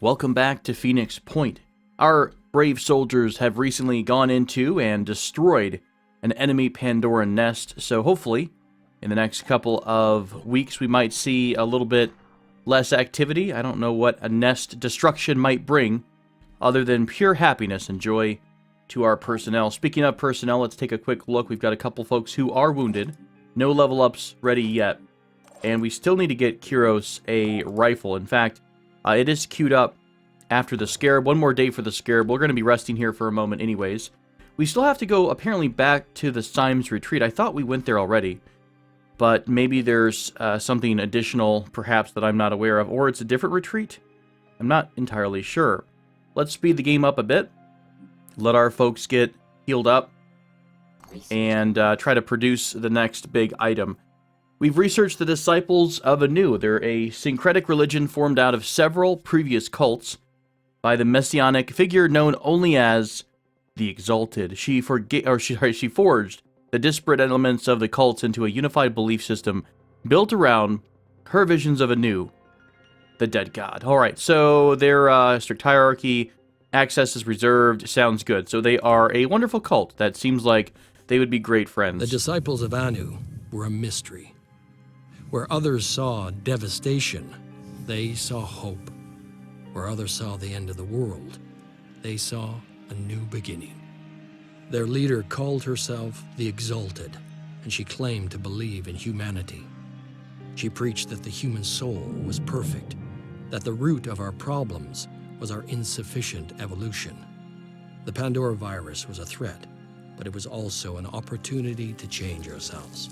Welcome back to Phoenix Point. Our brave soldiers have recently gone into and destroyed an enemy Pandoran nest, so hopefully in the next couple of weeks we might see a little bit less activity. I don't know what a nest destruction might bring other than pure happiness and joy to our personnel. Speaking of personnel, let's take a quick look. We've got a couple folks who are wounded. No level ups ready yet. And we still need to get Kyros a rifle. In fact, it is queued up after the Scarab. One more day for the Scarab. We're going to be resting here for a moment anyways. We still have to go apparently back to the Symes retreat. I thought we went there already. But maybe there's something additional perhaps that I'm not aware of. Or it's a different retreat? I'm not entirely sure. Let's speed the game up a bit. Let our folks get healed up. And try to produce the next big item. We've researched the Disciples of Anu. They're a syncretic religion formed out of several previous cults by the messianic figure known only as the Exalted. She forged the disparate elements of the cults into a unified belief system built around her visions of Anu, the dead god. Alright, so their strict hierarchy, access is reserved, sounds good. So they are a wonderful cult that seems like they would be great friends. The Disciples of Anu were a mystery. Where others saw devastation, they saw hope. Where others saw the end of the world, they saw a new beginning. Their leader called herself the Exalted, and she claimed to believe in humanity. She preached that the human soul was perfect, that the root of our problems was our insufficient evolution. The Pandora virus was a threat, but it was also an opportunity to change ourselves,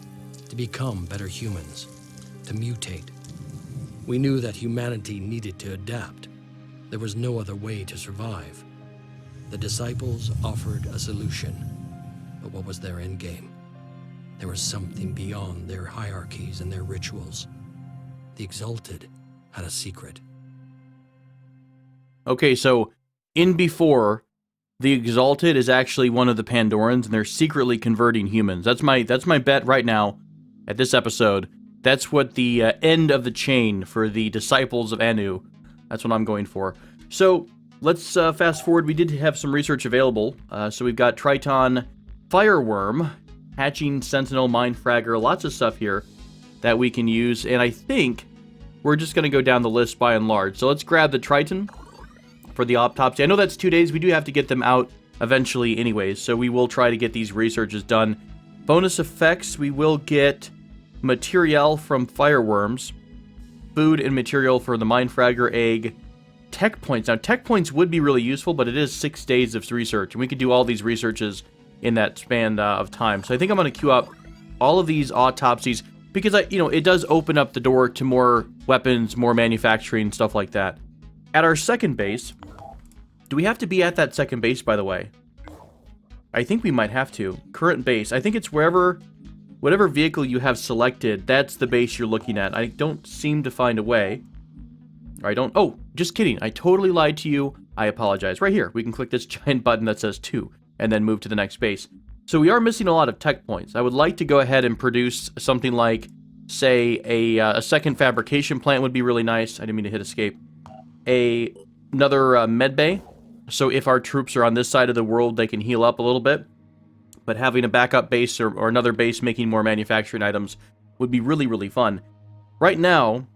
to become better humans, to mutate. We knew that humanity needed to adapt. There was no other way to survive. The disciples offered a solution, but what was their end game? There was something beyond their hierarchies and their rituals. The Exalted had a secret. Okay, so in before, the Exalted is actually one of the Pandorans, and they're secretly converting humans. That's my bet right now at this episode. That's what the end of the chain for the Disciples of Anu. That's what I'm going for. So let's fast forward. We did have some research available. So we've got Triton Fireworm, Hatching Sentinel, Mindfragger, lots of stuff here that we can use. And I think we're just going to go down the list by and large. So let's grab the Triton for the autopsy. I know that's 2 days. We do have to get them out eventually anyways. So we will try to get these researches done. Bonus effects, we will get material from fireworms, food and material for the Mindfragger egg, tech points. Now, tech points would be really useful, but it is 6 days of research, and we could do all these researches in that span of time. So I think I'm going to queue up all of these autopsies because it does open up the door to more weapons, more manufacturing, stuff like that. At our second base, do we have to be at that second base, by the way? I think we might have to. Current base. I think it's whatever vehicle you have selected, that's the base you're looking at. I don't seem to find a way. Or I don't... Oh, just kidding. I totally lied to you. I apologize. Right here, we can click this giant button that says 2, and then move to the next base. So we are missing a lot of tech points. I would like to go ahead and produce something like, say, a second fabrication plant would be really nice. I didn't mean to hit escape. Another med bay. So if our troops are on this side of the world, they can heal up a little bit. But having a backup base or another base making more manufacturing items would be really, really fun. Right now,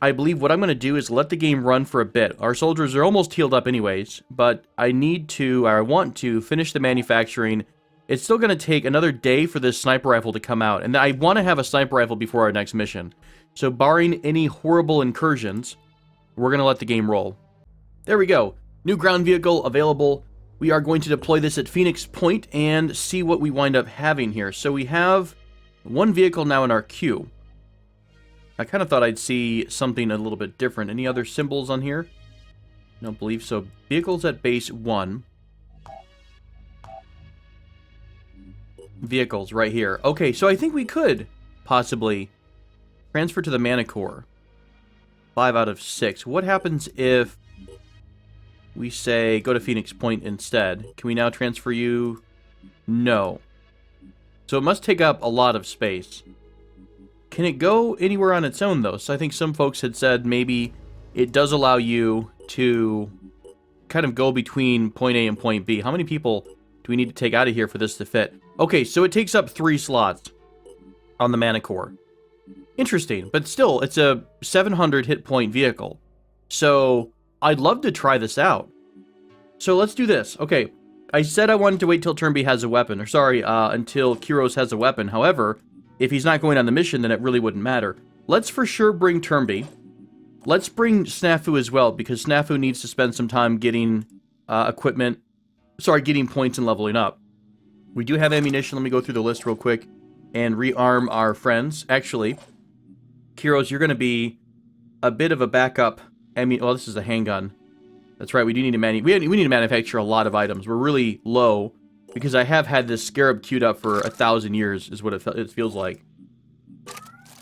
I believe what I'm going to do is let the game run for a bit. Our soldiers are almost healed up anyways, but I want to finish the manufacturing. It's still going to take another day for this sniper rifle to come out, and I want to have a sniper rifle before our next mission. So barring any horrible incursions, we're going to let the game roll. There we go. New ground vehicle available. We are going to deploy this at Phoenix Point and see what we wind up having here. So we have one vehicle now in our queue. I kind of thought I'd see something a little bit different. Any other symbols on here? Don't believe so. Vehicles at base 1. Vehicles right here. Okay, so I think we could possibly transfer to the Manicore. 5 out of 6. What happens if we say go to Phoenix Point instead? Can we now transfer you? No. So it must take up a lot of space. Can it go anywhere on its own, though? So I think some folks had said maybe it does allow you to kind of go between point A and point B. How many people do we need to take out of here for this to fit? Okay, so it takes up 3 slots on the mana core. Interesting, but still, it's a 700 hit point vehicle. So I'd love to try this out. So let's do this. Okay, I said I wanted to wait till turn B has a weapon, or sorry, until Kyros has a weapon. However, if he's not going on the mission, then it really wouldn't matter. Let's for sure bring turn B. Let's bring Snafu as well, because Snafu needs to spend some time getting getting points and leveling up. We do have ammunition. Let me go through the list real quick and rearm our friends. Actually, Kyros, you're going to be a bit of a backup. Well, this is a handgun. That's right, we do need to we need to manufacture a lot of items. We're really low, because I have had this Scarab queued up for 1,000 years, is what it feels like.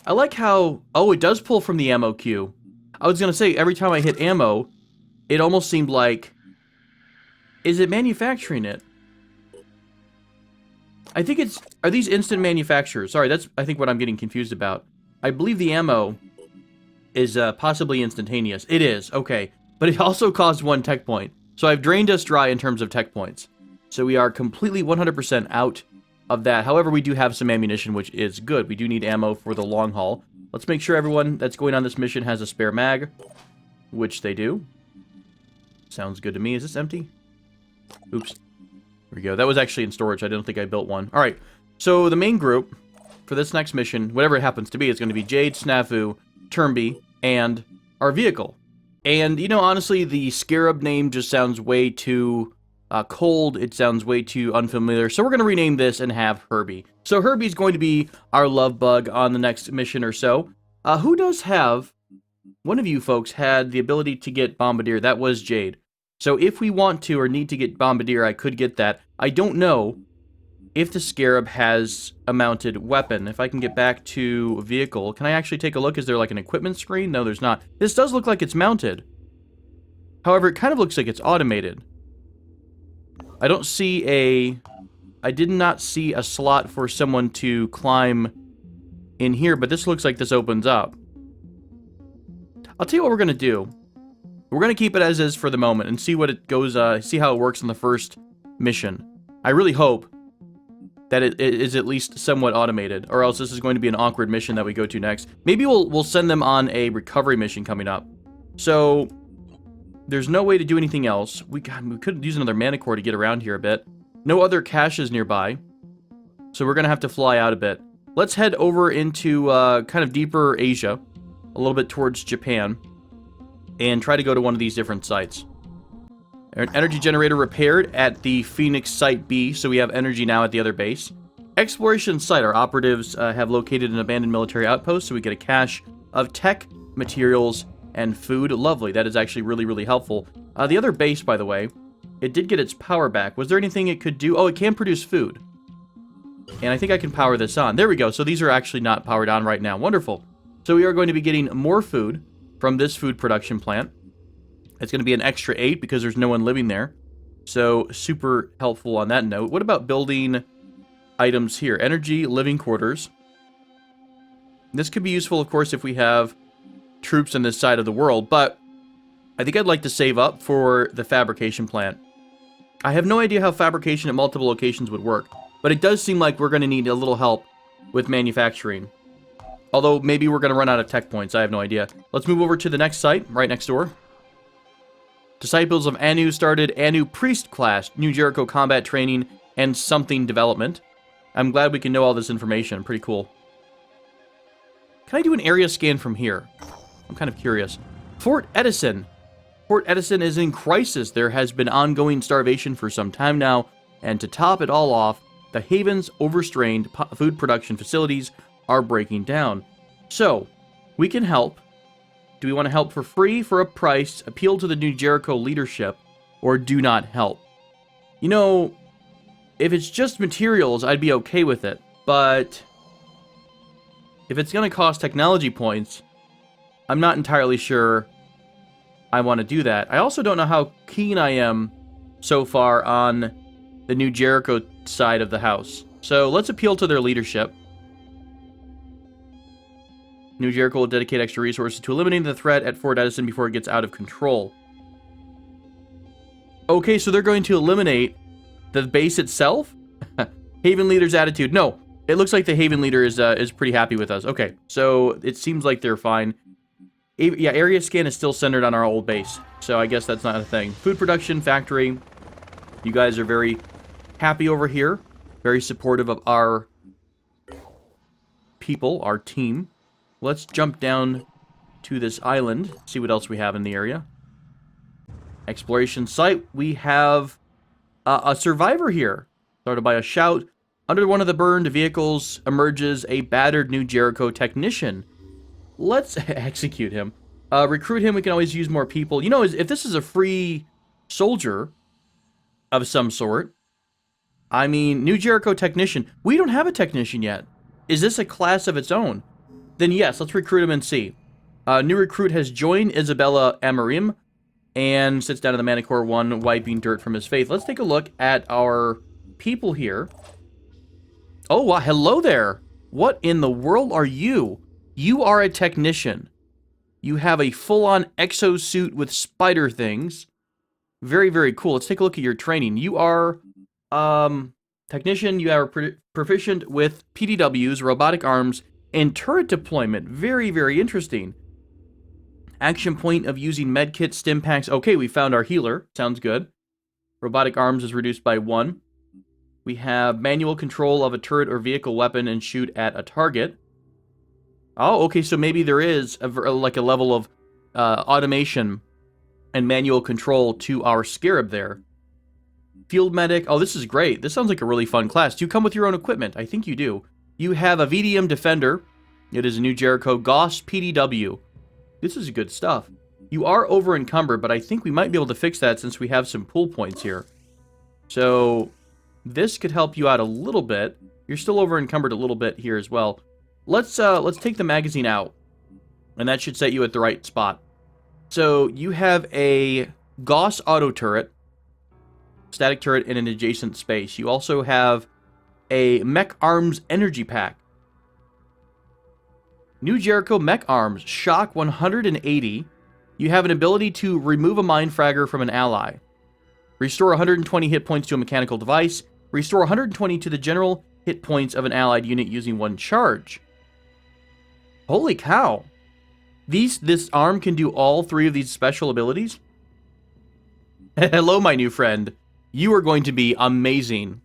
I like how... Oh, it does pull from the ammo queue. I was going to say, every time I hit ammo, it almost seemed like... Is it manufacturing it? I think it's... Are these instant manufacturers? Sorry, that's, I think, what I'm getting confused about. I believe the ammo is possibly instantaneous. It is, okay. But it also costs 1 tech point. So I've drained us dry in terms of tech points. So we are completely 100% out of that. However, we do have some ammunition, which is good. We do need ammo for the long haul. Let's make sure everyone that's going on this mission has a spare mag, which they do. Sounds good to me. Is this empty? Oops. There we go. That was actually in storage. I don't think I built one. All right. So the main group for this next mission, whatever it happens to be, is going to be Jade, Snafu, Turnby, and our vehicle. And, you know, honestly, the Scarab name just sounds way too cold. It sounds way too unfamiliar. So we're going to rename this and have Herbie. So Herbie's going to be our love bug on the next mission or so. Who does have... One of you folks had the ability to get Bombardier. That was Jade. So if we want to or need to get Bombardier, I could get that. I don't know if the Scarab has a mounted weapon. If I can get back to vehicle, can I actually take a look? Is there like an equipment screen? No, there's not. This does look like it's mounted. However, it kind of looks like it's automated. I don't see a... I did not see a slot for someone to climb in here, but this looks like this opens up. I'll tell you what we're going to do. We're going to keep it as is for the moment and see what it goes, see how it works in the first mission. I really hope that it is at least somewhat automated, or else this is going to be an awkward mission that we go to next. Maybe we'll send them on a recovery mission coming up. So there's no way to do anything else. We could use another mana core to get around here a bit. No other caches nearby, so we're gonna have to fly out a bit. Let's head over into kind of deeper Asia, a little bit towards Japan, and try to go to one of these different sites. An energy generator repaired at the Phoenix Site B, so we have energy now at the other base. Exploration site. Our operatives have located an abandoned military outpost, so we get a cache of tech, materials, and food. Lovely. That is actually really, really helpful. The other base, by the way, it did get its power back. Was there anything it could do? Oh, it can produce food. And I think I can power this on. There we go. So these are actually not powered on right now. Wonderful. So we are going to be getting more food from this food production plant. It's going to be an extra 8 because there's no one living there. So super helpful on that note. What about building items here? Energy, living quarters. This could be useful, of course, if we have troops on this side of the world, but I think I'd like to save up for the fabrication plant. I have no idea how fabrication at multiple locations would work, but it does seem like we're going to need a little help with manufacturing. Although maybe we're going to run out of tech points. I have no idea. Let's move over to the next site, right next door. Disciples of Anu started Anu Priest class, New Jericho combat training, and something development. I'm glad we can know all this information. Pretty cool. Can I do an area scan from here? I'm kind of curious. Fort Edison. Fort Edison is in crisis. There has been ongoing starvation for some time now, and to top it all off, the Haven's overstrained food production facilities are breaking down. So, we can help. Do we want to help for free, for a price, appeal to the New Jericho leadership, or do not help? You know, if it's just materials, I'd be okay with it, but if it's going to cost technology points, I'm not entirely sure I want to do that. I also don't know how keen I am so far on the New Jericho side of the house. So let's appeal to their leadership. New Jericho will dedicate extra resources to eliminating the threat at Fort Edison before it gets out of control. Okay, so they're going to eliminate the base itself? Haven Leader's attitude. No, it looks like the Haven Leader is pretty happy with us. Okay, so it seems like they're fine. Yeah, area scan is still centered on our old base, so I guess that's not a thing. Food production, factory. You guys are very happy over here. Very supportive of our people, our team. Let's jump down to this island, see what else we have in the area. Exploration site. We have a survivor here. Started by a shout. Under one of the burned vehicles emerges a battered New Jericho technician. Let's execute him. Recruit him. We can always use more people. You know, if this is a free soldier of some sort, I mean, New Jericho technician. We don't have a technician yet. Is this a class of its own? Then yes, let's recruit him and see. New recruit has joined Isabella Amarim and sits down in the Manicore 1, wiping dirt from his face. Let's take a look at our people here. Oh, wow. Hello there. What in the world are you? You are a technician. You have a full-on exosuit with spider things. Very, very cool. Let's take a look at your training. You are, technician. You are proficient with PDWs, robotic arms, and turret deployment. Very, very interesting. Action point of using medkit, stim packs. Okay, we found our healer. Sounds good. Robotic arms is reduced by 1. We have manual control of a turret or vehicle weapon and shoot at a target. Oh, okay, so maybe there is like a level of automation and manual control to our Scarab there. Field medic. Oh, this is great. This sounds like a really fun class. Do you come with your own equipment? I think you do. You have a VDM defender. It is a New Jericho Gauss PDW. This is good stuff. You are over encumbered, but I think we might be able to fix that since we have some pull points here. So this could help you out a little bit. You're still over encumbered a little bit here as well. Let's take the magazine out, and that should set you at the right spot. So you have a Gauss auto turret, static turret in an adjacent space. You also have a Mech Arms energy pack. New Jericho Mech Arms, shock 180. You have an ability to remove a mind fragger from an ally. Restore 120 hit points to a mechanical device. Restore 120 to the general hit points of an allied unit using 1 charge. Holy cow. This arm can do all 3 of these special abilities? Hello, my new friend. You are going to be amazing.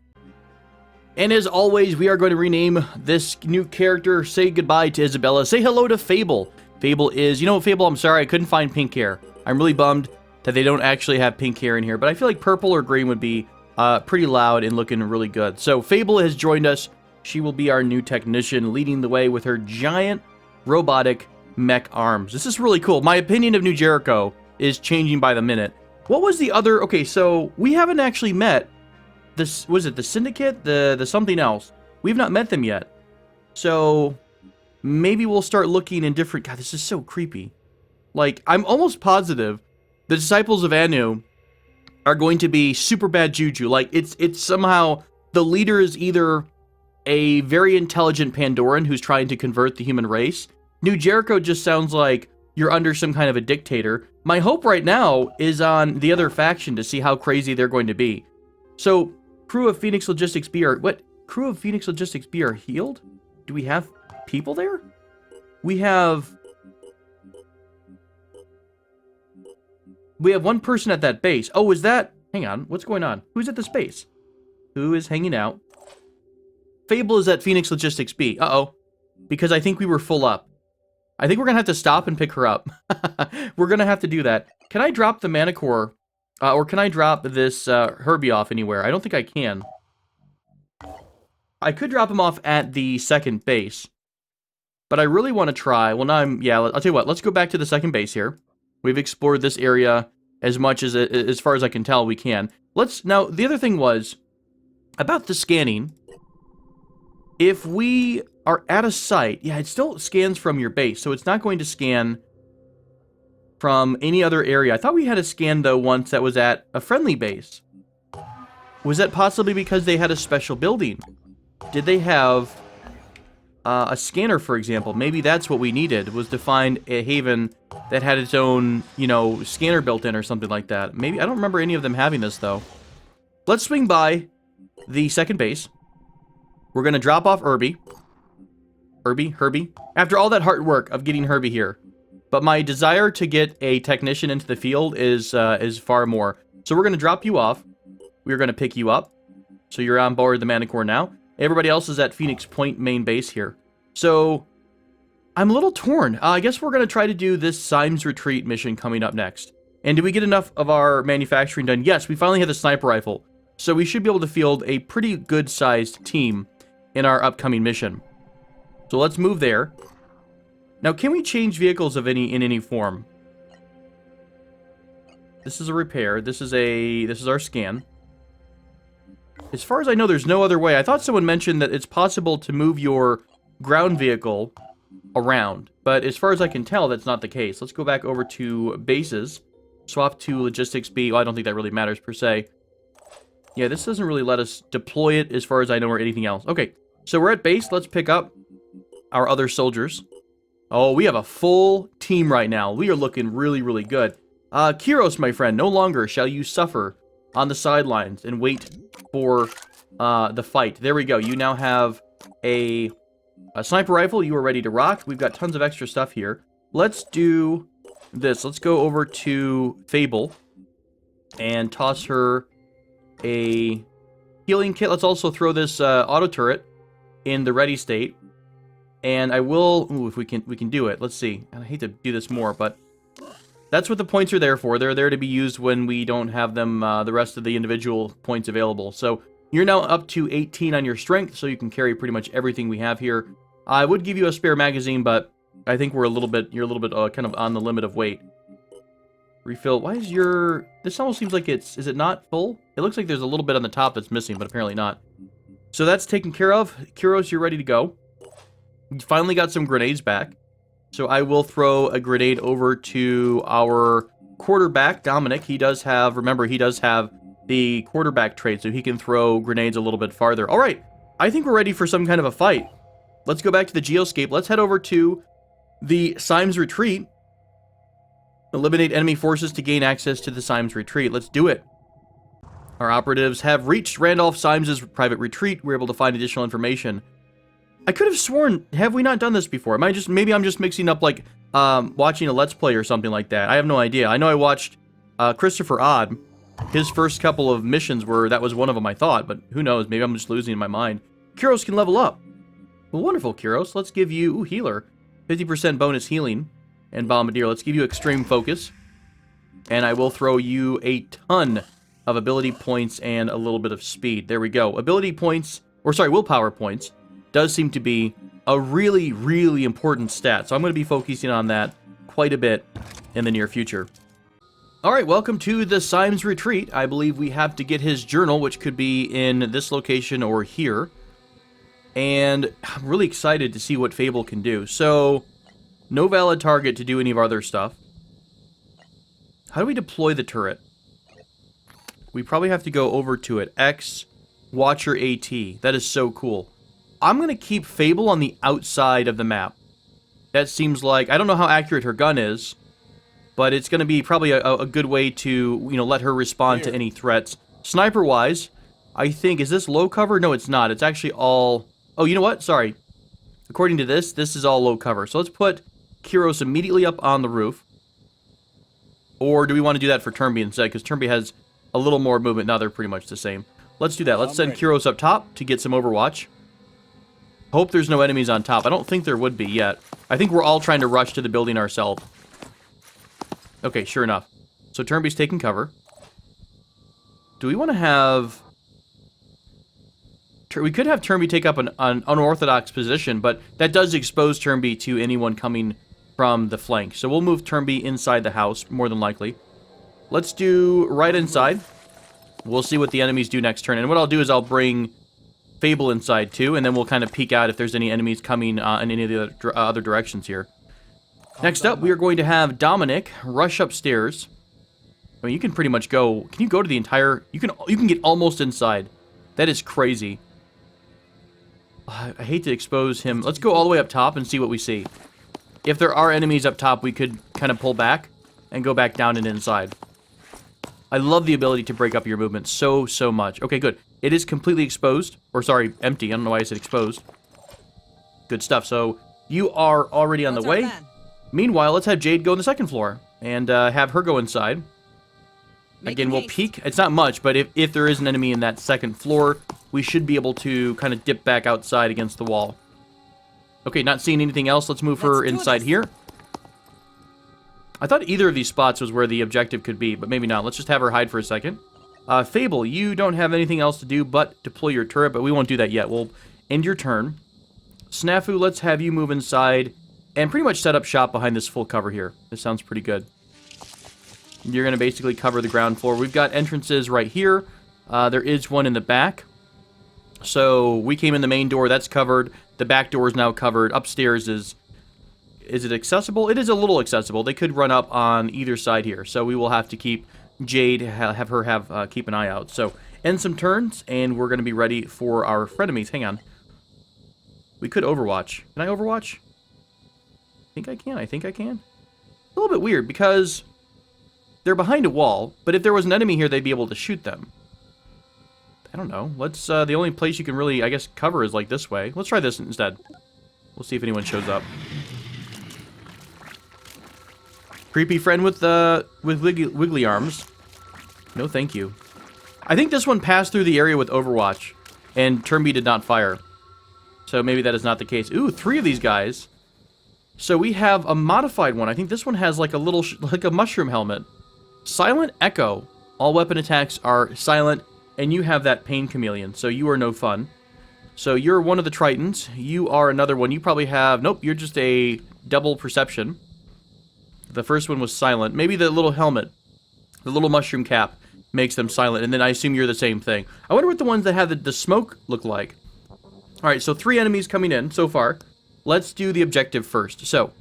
And as always, we are going to rename this new character. Say goodbye to Isabella. Say hello to Fable. Fable is... You know what, Fable? I'm sorry, I couldn't find pink hair. I'm really bummed that they don't actually have pink hair in here, but I feel like purple or green would be pretty loud and looking really good. So Fable has joined us. She will be our new technician, leading the way with her giant robotic mech arms. This is really cool. My opinion of New Jericho is changing by the minute. What was the other... Okay, so we haven't actually met... This was it the Syndicate, the something else. We've not met them yet, so maybe we'll start looking in different. God, this is so creepy. Like, I'm almost positive the Disciples of Anu are going to be super bad juju. Like, it's somehow the leader is either a very intelligent Pandoran who's trying to convert the human race. New Jericho just sounds like you're under some kind of a dictator. My hope right now is on the other faction to see how crazy they're going to be. So. Crew of Phoenix Logistics B are... What? Crew of Phoenix Logistics B are healed? Do we have people there? We have 1 person at that base. Oh, is that... Hang on. What's going on? Who's at this base? Who is hanging out? Fable is at Phoenix Logistics B. Uh-oh. Because I think we were full up. I think we're going to have to stop and pick her up. We're going to have to do that. Can I drop the Manicore... or can I drop this Herbie off anywhere? I don't think I can. I could drop him off at the second base. But I really want to try... Well, now I'm... Yeah, I'll tell you what. Let's go back to the second base here. We've explored this area as much as far as I can tell we can. Let's... Now, the other thing was... About the scanning... If we are at a site... Yeah, it still scans from your base. So it's not going to scan... from any other area. I thought we had a scan, though, once that was at a friendly base. Was that possibly because they had a special building? Did they have a scanner, for example. Maybe that's what we needed, was to find a haven that had its own, you know, scanner built in or something like that. Maybe, I don't remember any of them having this, though. Let's swing by the second base. We're going to drop off Herbie. Herbie. After all that hard work of getting Herbie here. But my desire to get a technician into the field is far more. So we're going to drop you off. We're going to pick you up. So you're on board the Manticore now. Everybody else is at Phoenix Point main base here. So I'm a little torn. I guess we're going to try to do this Symes Retreat mission coming up next. And did we get enough of our manufacturing done? Yes, we finally have the sniper rifle. So we should be able to field a pretty good-sized team in our upcoming mission. So let's move there. Now, can we change vehicles of in any form? This is a repair. This is our scan. As far as I know, there's no other way. I thought someone mentioned that it's possible to move your ground vehicle around, but as far as I can tell, that's not the case. Let's go back over to bases. Swap to logistics B. Well, I don't think that really matters per se. Yeah, this doesn't really let us deploy it as far as I know or anything else. Okay, so we're at base. Let's pick up our other soldiers. Oh, we have a full team right now. We are looking really, really good. Kiros, my friend, no longer shall you suffer on the sidelines and wait for the fight. There we go. You now have a sniper rifle. You are ready to rock. We've got tons of extra stuff here. Let's do this. Let's go over to Fable and toss her a healing kit. Let's also throw this auto turret in the ready state. And I will, ooh, if we can do it. Let's see. I hate to do this more, but that's what the points are there for. They're there to be used when we don't have them, the rest of the individual points available. So you're now up to 18 on your strength, so you can carry pretty much everything we have here. I would give you a spare magazine, but I think you're a little bit kind of on the limit of weight. Refill. Why is this almost seems like is it not full? It looks like there's a little bit on the top that's missing, but apparently not. So that's taken care of. Kiros, you're ready to go. You finally got some grenades back. So I will throw a grenade over to our quarterback, Dominic. He does have the quarterback trait, so he can throw grenades a little bit farther. All right, I think we're ready for some kind of a fight. Let's go back to the geoscape. Let's head over to the Symes Retreat. Eliminate enemy forces to gain access to the Symes Retreat. Let's do it. Our operatives have reached Randolph Symes's private retreat. We're able to find additional information. I could have sworn, have we not done this before? Maybe I'm just mixing up, like, watching a Let's Play or something like that. I have no idea. I know I watched Christopher Odd. His first couple of missions that was one of them, I thought, but who knows? Maybe I'm just losing my mind. Kiros can level up. Well, wonderful, Kiros. Let's give you, healer. 50% bonus healing. And Bombardier. Let's give you extreme focus. And I will throw you a ton of ability points and a little bit of speed. There we go. Ability points, willpower points, does seem to be a really, really important stat. So I'm going to be focusing on that quite a bit in the near future. All right, welcome to the Symes Retreat. I believe we have to get his journal, which could be in this location or here. And I'm really excited to see what Fable can do. So, no valid target to do any of our other stuff. How do we deploy the turret? We probably have to go over to it. X, Watcher AT. That is so cool. I'm going to keep Fable on the outside of the map. That seems like, I don't know how accurate her gun is, but it's going to be probably a good way to, let her respond to any threats. Sniper-wise, I think, is this low cover? No, it's not. It's actually all, oh, you know what? Sorry. According to this is all low cover. So let's put Kiros immediately up on the roof. Or do we want to do that for Turnby instead? Because Turnby has a little more movement. Now they're pretty much the same. Let's do that. Let's send Kiros up top to get some overwatch. Hope there's no enemies on top. I don't think there would be yet. I think we're all trying to rush to the building ourselves. Okay, sure enough. So Turnby's taking cover. Do we want to have... We could have Turnby take up an unorthodox position, but that does expose Turnby to anyone coming from the flank. So we'll move Turnby inside the house, more than likely. Let's do right inside. We'll see what the enemies do next turn. And what I'll do is I'll bring Fable inside too, and then we'll kind of peek out if there's any enemies coming in any of the other directions here. Next up, we are going to have Dominic rush upstairs. I mean, you can pretty much go... Can you go to the entire... You can get almost inside. That is crazy. I hate to expose him. Let's go all the way up top and see what we see. If there are enemies up top, we could kind of pull back and go back down and inside. I love the ability to break up your movement so much. Okay, good. It is completely exposed. Or, sorry, empty. I don't know why I said exposed. Good stuff. So, you are already on the way. Meanwhile, let's have Jade go on the second floor and have her go inside. Again, we'll peek. It's not much, but if there is an enemy in that second floor, we should be able to kind of dip back outside against the wall. Okay, not seeing anything else. Let's move her inside here. I thought either of these spots was where the objective could be, but maybe not. Let's just have her hide for a second. Fable, you don't have anything else to do but deploy your turret, but we won't do that yet. We'll end your turn. Snafu, let's have you move inside and pretty much set up shop behind this full cover here. This sounds pretty good. You're going to basically cover the ground floor. We've got entrances right here. There is one in the back. So we came in the main door. That's covered. The back door is now covered. Upstairs is it accessible? It is a little accessible. They could run up on either side here. So we will have to keep Jade, have her keep an eye out. So end some turns, and we're going to be ready for our frenemies. Hang on. We could Overwatch. Can I Overwatch? I think I can. I think I can. A little bit weird because they're behind a wall, but if there was an enemy here, they'd be able to shoot them. I don't know. Let's, the only place you can really, I guess, cover is like this way. Let's try this instead. We'll see if anyone shows up. Creepy friend with wiggly arms. No, thank you. I think this one passed through the area with Overwatch, and Turnby did not fire. So maybe that is not the case. Ooh, 3 of these guys. So we have a modified one. I think this one has like a little, like a mushroom helmet. Silent Echo. All weapon attacks are silent, and you have that Pain Chameleon, so you are no fun. So you're one of the Tritons. You are another one. You probably have... Nope, you're just a double perception. The first one was silent. Maybe the little helmet, the little mushroom cap, makes them silent, and then I assume you're the same thing. I wonder what the ones that have the smoke look like. Alright, so 3 enemies coming in so far. Let's do the objective first. So,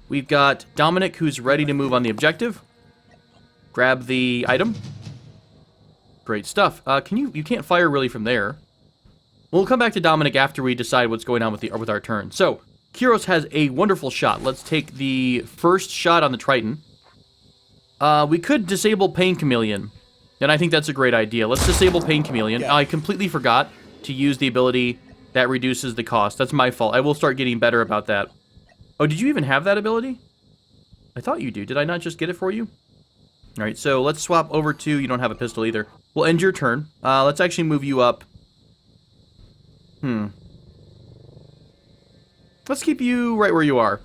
we've got Dominic, who's ready to move on the objective. Grab the item. Great stuff. You can't fire really from there. We'll come back to Dominic after we decide what's going on with our turn. So, Kyros has a wonderful shot. Let's take the first shot on the Triton. We could disable Pain Chameleon, and I think that's a great idea. Let's disable Pain Chameleon. I completely forgot to use the ability that reduces the cost. That's my fault. I will start getting better about that. Oh, did you even have that ability? I thought you do. Did I not just get it for you? Alright, so let's swap over to... You don't have a pistol either. We'll end your turn. Let's actually move you up. Let's keep you right where you are.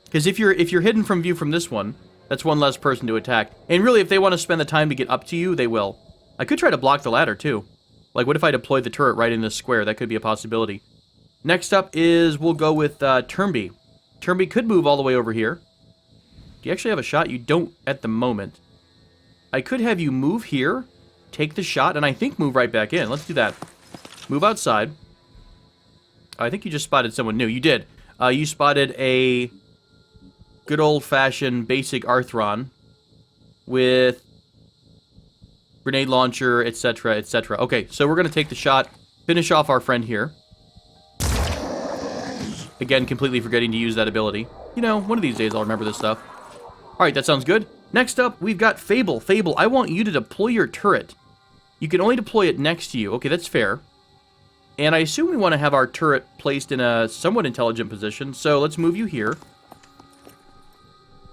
Because if you're hidden from view from this one, that's one less person to attack. And really, if they want to spend the time to get up to you, they will. I could try to block the ladder, too. Like, what if I deployed the turret right in this square? That could be a possibility. Next up is, we'll go with Turnby. Turnby could move all the way over here. Do you actually have a shot? You don't at the moment. I could have you move here, take the shot, and I think move right back in. Let's do that. Move outside. I think you just spotted someone new. You did. You spotted a good old-fashioned basic Arthron with grenade launcher, etc., etc. Okay, so we're going to take the shot, finish off our friend here. Again, completely forgetting to use that ability. You know, one of these days I'll remember this stuff. Alright, that sounds good. Next up, we've got Fable. Fable, I want you to deploy your turret. You can only deploy it next to you. Okay, that's fair. And I assume we want to have our turret placed in a somewhat intelligent position, so let's move you here.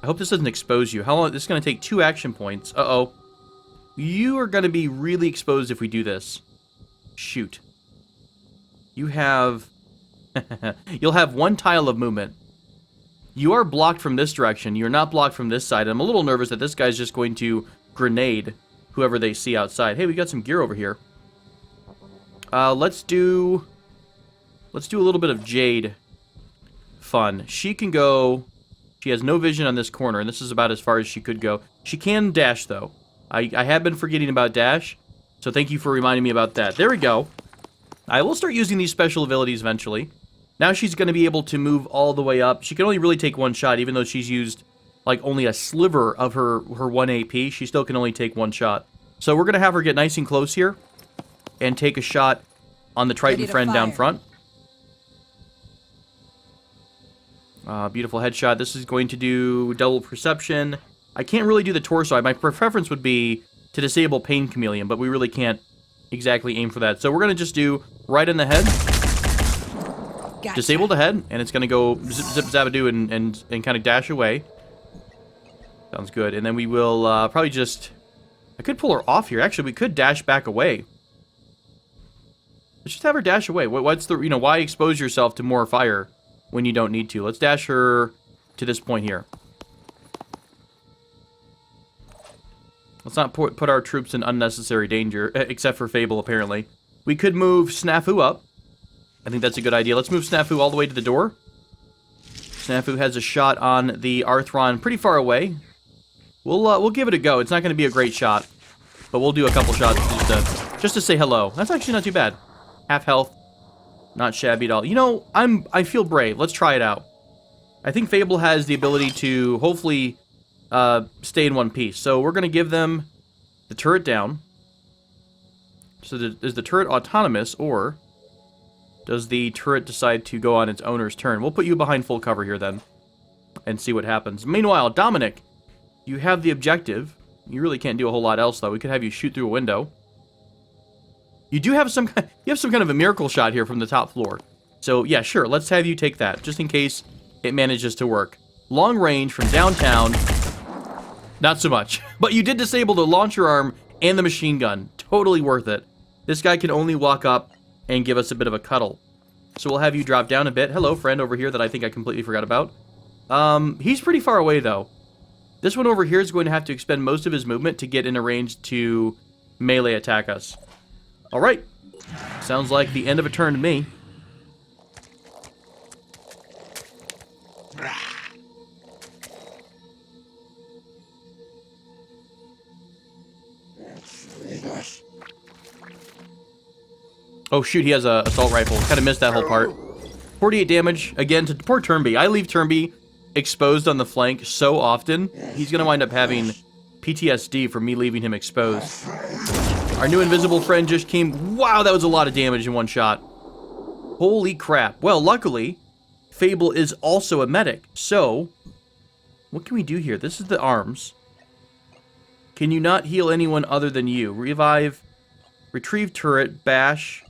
I hope this doesn't expose you. How long? This is going to take 2 action points. Uh-oh. You are going to be really exposed if we do this. Shoot. You have... You'll have 1 tile of movement. You are blocked from this direction. You're not blocked from this side. I'm a little nervous that this guy's just going to grenade whoever they see outside. Hey, we got some gear over here. Let's do a little bit of Jade fun. She can go... She has no vision on this corner, and this is about as far as she could go. She can dash, though. I have been forgetting about dash, so thank you for reminding me about that. There we go. I will start using these special abilities eventually. Now she's going to be able to move all the way up. She can only really take 1 shot, even though she's used, like, only a sliver of her 1 AP. She still can only take 1 shot. So we're going to have her get nice and close here and take a shot on the Triton friend down front. Beautiful headshot. This is going to do double perception. I can't really do the torso. My preference would be to disable Pain Chameleon, but we really can't exactly aim for that. So we're going to just do right in the head. Gotcha. Disable the head, and it's going to go zip, zip, zabadoo, and kind of dash away. Sounds good. And then we will probably just... I could pull her off here. Actually, we could dash back away. Let's just have her dash away. What's the... why expose yourself to more fire when you don't need to? Let's dash her to this point here. Let's not put our troops in unnecessary danger, except for Fable, apparently. We could move Snafu up. I think that's a good idea. Let's move Snafu all the way to the door. Snafu has a shot on the Arthron pretty far away. We'll give it a go. It's not going to be a great shot, but we'll do a couple shots just to say hello. That's actually not too bad. Half health, not shabby at all. I feel brave. Let's try it out. I think Fable has the ability to hopefully stay in one piece. So we're going to give them the turret down. So is the turret autonomous, or does the turret decide to go on its owner's turn? We'll put you behind full cover here then and see what happens. Meanwhile, Dominic, you have the objective. You really can't do a whole lot else, though. We could have you shoot through a window. You do have some kind of a miracle shot here from the top floor. So, yeah, sure. Let's have you take that, just in case it manages to work. Long range from downtown, not so much. But you did disable the launcher arm and the machine gun. Totally worth it. This guy can only walk up and give us a bit of a cuddle. So we'll have you drop down a bit. Hello, friend over here that I think I completely forgot about. He's pretty far away, though. This one over here is going to have to expend most of his movement to get in a range to melee attack us. Alright. Sounds like the end of a turn to me. Oh shoot, he has a assault rifle. Kind of missed that whole part. 48 damage, again, to poor Turnby. I leave Turnby exposed on the flank so often, he's going to wind up having PTSD from me leaving him exposed. Our new invisible friend just came. Wow, that was a lot of damage in one shot. Holy crap. Well, luckily, Fable is also a medic. So, what can we do here? This is the arms. Can you not heal anyone other than you? Revive, retrieve turret, bash,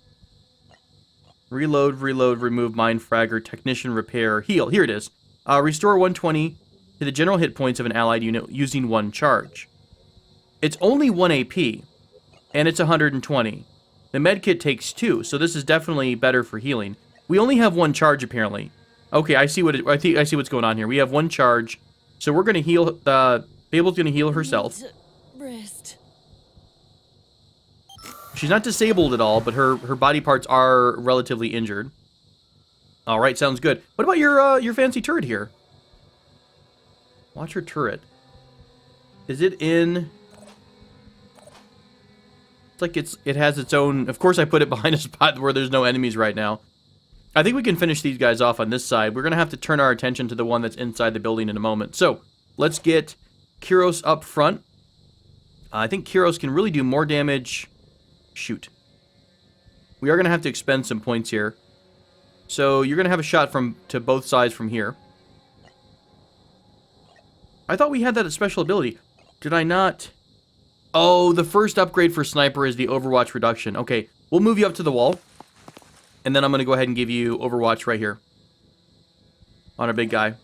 reload, remove mine fragger, technician repair, heal. Here it is. Restore 120 to the general hit points of an allied unit using one charge. It's only 1 AP, and it's 120. The medkit takes 2, so this is definitely better for healing. We only have 1 charge, apparently. Okay, I see what's going on here. We have 1 charge, so we're going to heal. Fable's going to heal herself. Rest. She's not disabled at all, but her body parts are relatively injured. All right, sounds good. What about your fancy turret here? Watch her turret. Is it in? It's like it has its own. Of course, I put it behind a spot where there's no enemies right now. I think we can finish these guys off on this side. We're gonna have to turn our attention to the one that's inside the building in a moment. So let's get Kyros up front. I think Kyros can really do more damage. Shoot. We are gonna have to expend some points here. So you're going to have a shot to both sides from here. I thought we had that special ability. Did I not? Oh, the first upgrade for Sniper is the Overwatch reduction. Okay, we'll move you up to the wall. And then I'm going to go ahead and give you Overwatch right here. On our big guy.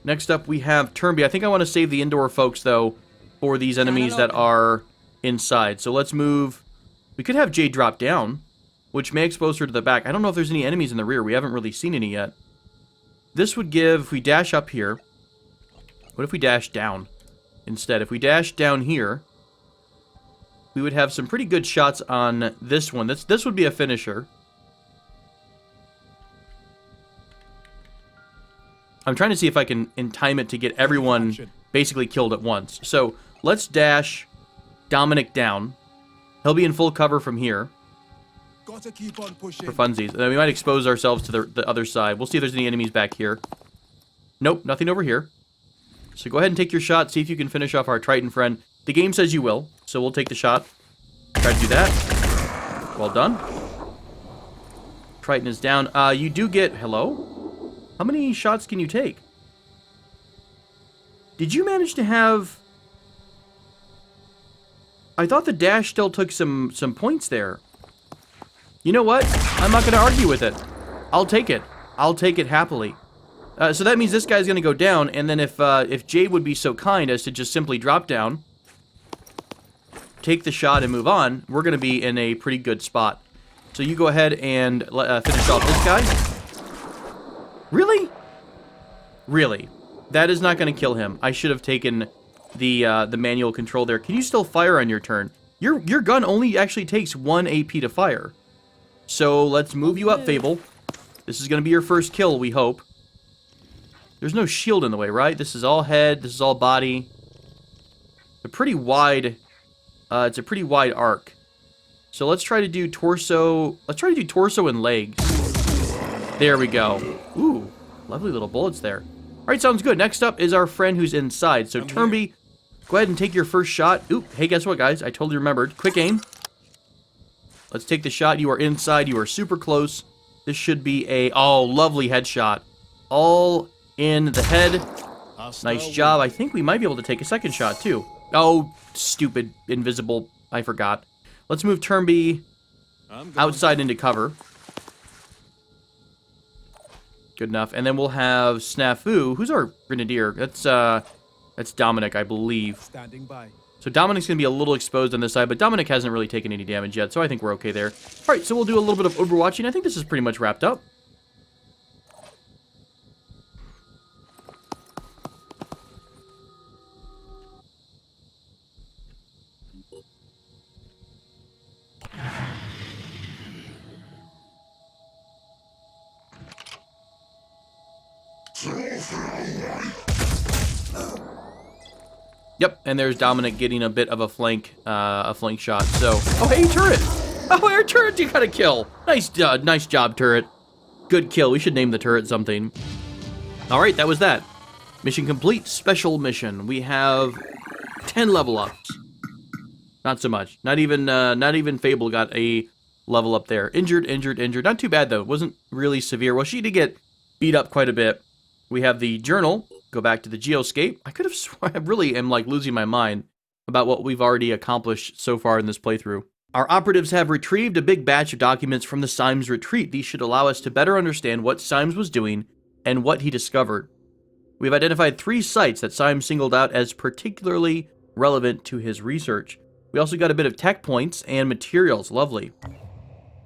Next up, we have Turnby. I think I want to save the indoor folks, though, for these enemies that are inside. So let's move. We could have Jade drop down, which may expose her to the back. I don't know if there's any enemies in the rear. We haven't really seen any yet. This would give, if we dash up here, what if we dash down instead? If we dash down here, we would have some pretty good shots on this one. This would be a finisher. I'm trying to see if I can time it to get everyone basically killed at once. So let's dash Dominic down. He'll be in full cover from here. Gotta keep on pushing. For funsies. We might expose ourselves to the other side. We'll see if there's any enemies back here. Nope, nothing over here. So go ahead and take your shot. See if you can finish off our Triton friend. The game says you will, so we'll take the shot. Try to do that. Well done. Triton is down. You do get... Hello? How many shots can you take? Did you manage to have... I thought the dash still took some points there. You know what? I'm not going to argue with it. I'll take it. I'll take it happily. So that means this guy's going to go down, and then if Jade would be so kind as to just simply drop down, take the shot and move on, we're going to be in a pretty good spot. So you go ahead and finish off this guy. Really? Really? That is not going to kill him. I should have taken the manual control there. Can you still fire on your turn? Your gun only actually takes 1 AP to fire. So let's move you up, Fable. This is going to be your first kill, we hope. There's no shield in the way, right? This is all head. This is all body. It's a pretty wide arc. So let's try to do torso. Let's try to do torso and legs. There we go. Ooh, lovely little bullets there. All right, sounds good. Next up is our friend who's inside. So Turnby, go ahead and take your first shot. Ooh, hey, guess what, guys? I totally remembered. Quick aim. Let's take the shot. You are inside. You are super close. This should be a, oh, lovely headshot. All in the head. Nice job. I think we might be able to take a second shot, too. Oh, stupid invisible. I forgot. Let's move Turnby outside into cover. Good enough. And then we'll have Snafu. Who's our Grenadier? That's Dominic, I believe. Standing by. So Dominic's going to be a little exposed on this side, but Dominic hasn't really taken any damage yet, so I think we're okay there. All right, so we'll do a little bit of overwatching. I think this is pretty much wrapped up. Yep, and there's Dominic getting a bit of a flank shot. So, oh hey, turret! Oh, our turret, you got a kill. Nice job, turret. Good kill. We should name the turret something. All right, that was that. Mission complete. Special mission. We have 10 level ups. Not so much. Not even Fable got a level up there. Injured. Not too bad though. It wasn't really severe. Well, she did get beat up quite a bit. We have the journal. Go back to the geoscape. I could have sworn, I really am like losing my mind about what we've already accomplished so far in this playthrough. Our operatives have retrieved a big batch of documents from the Symes retreat. These should allow us to better understand what Symes was doing and what he discovered. We've identified 3 sites that Symes singled out as particularly relevant to his research. We also got a bit of tech points and materials. Lovely.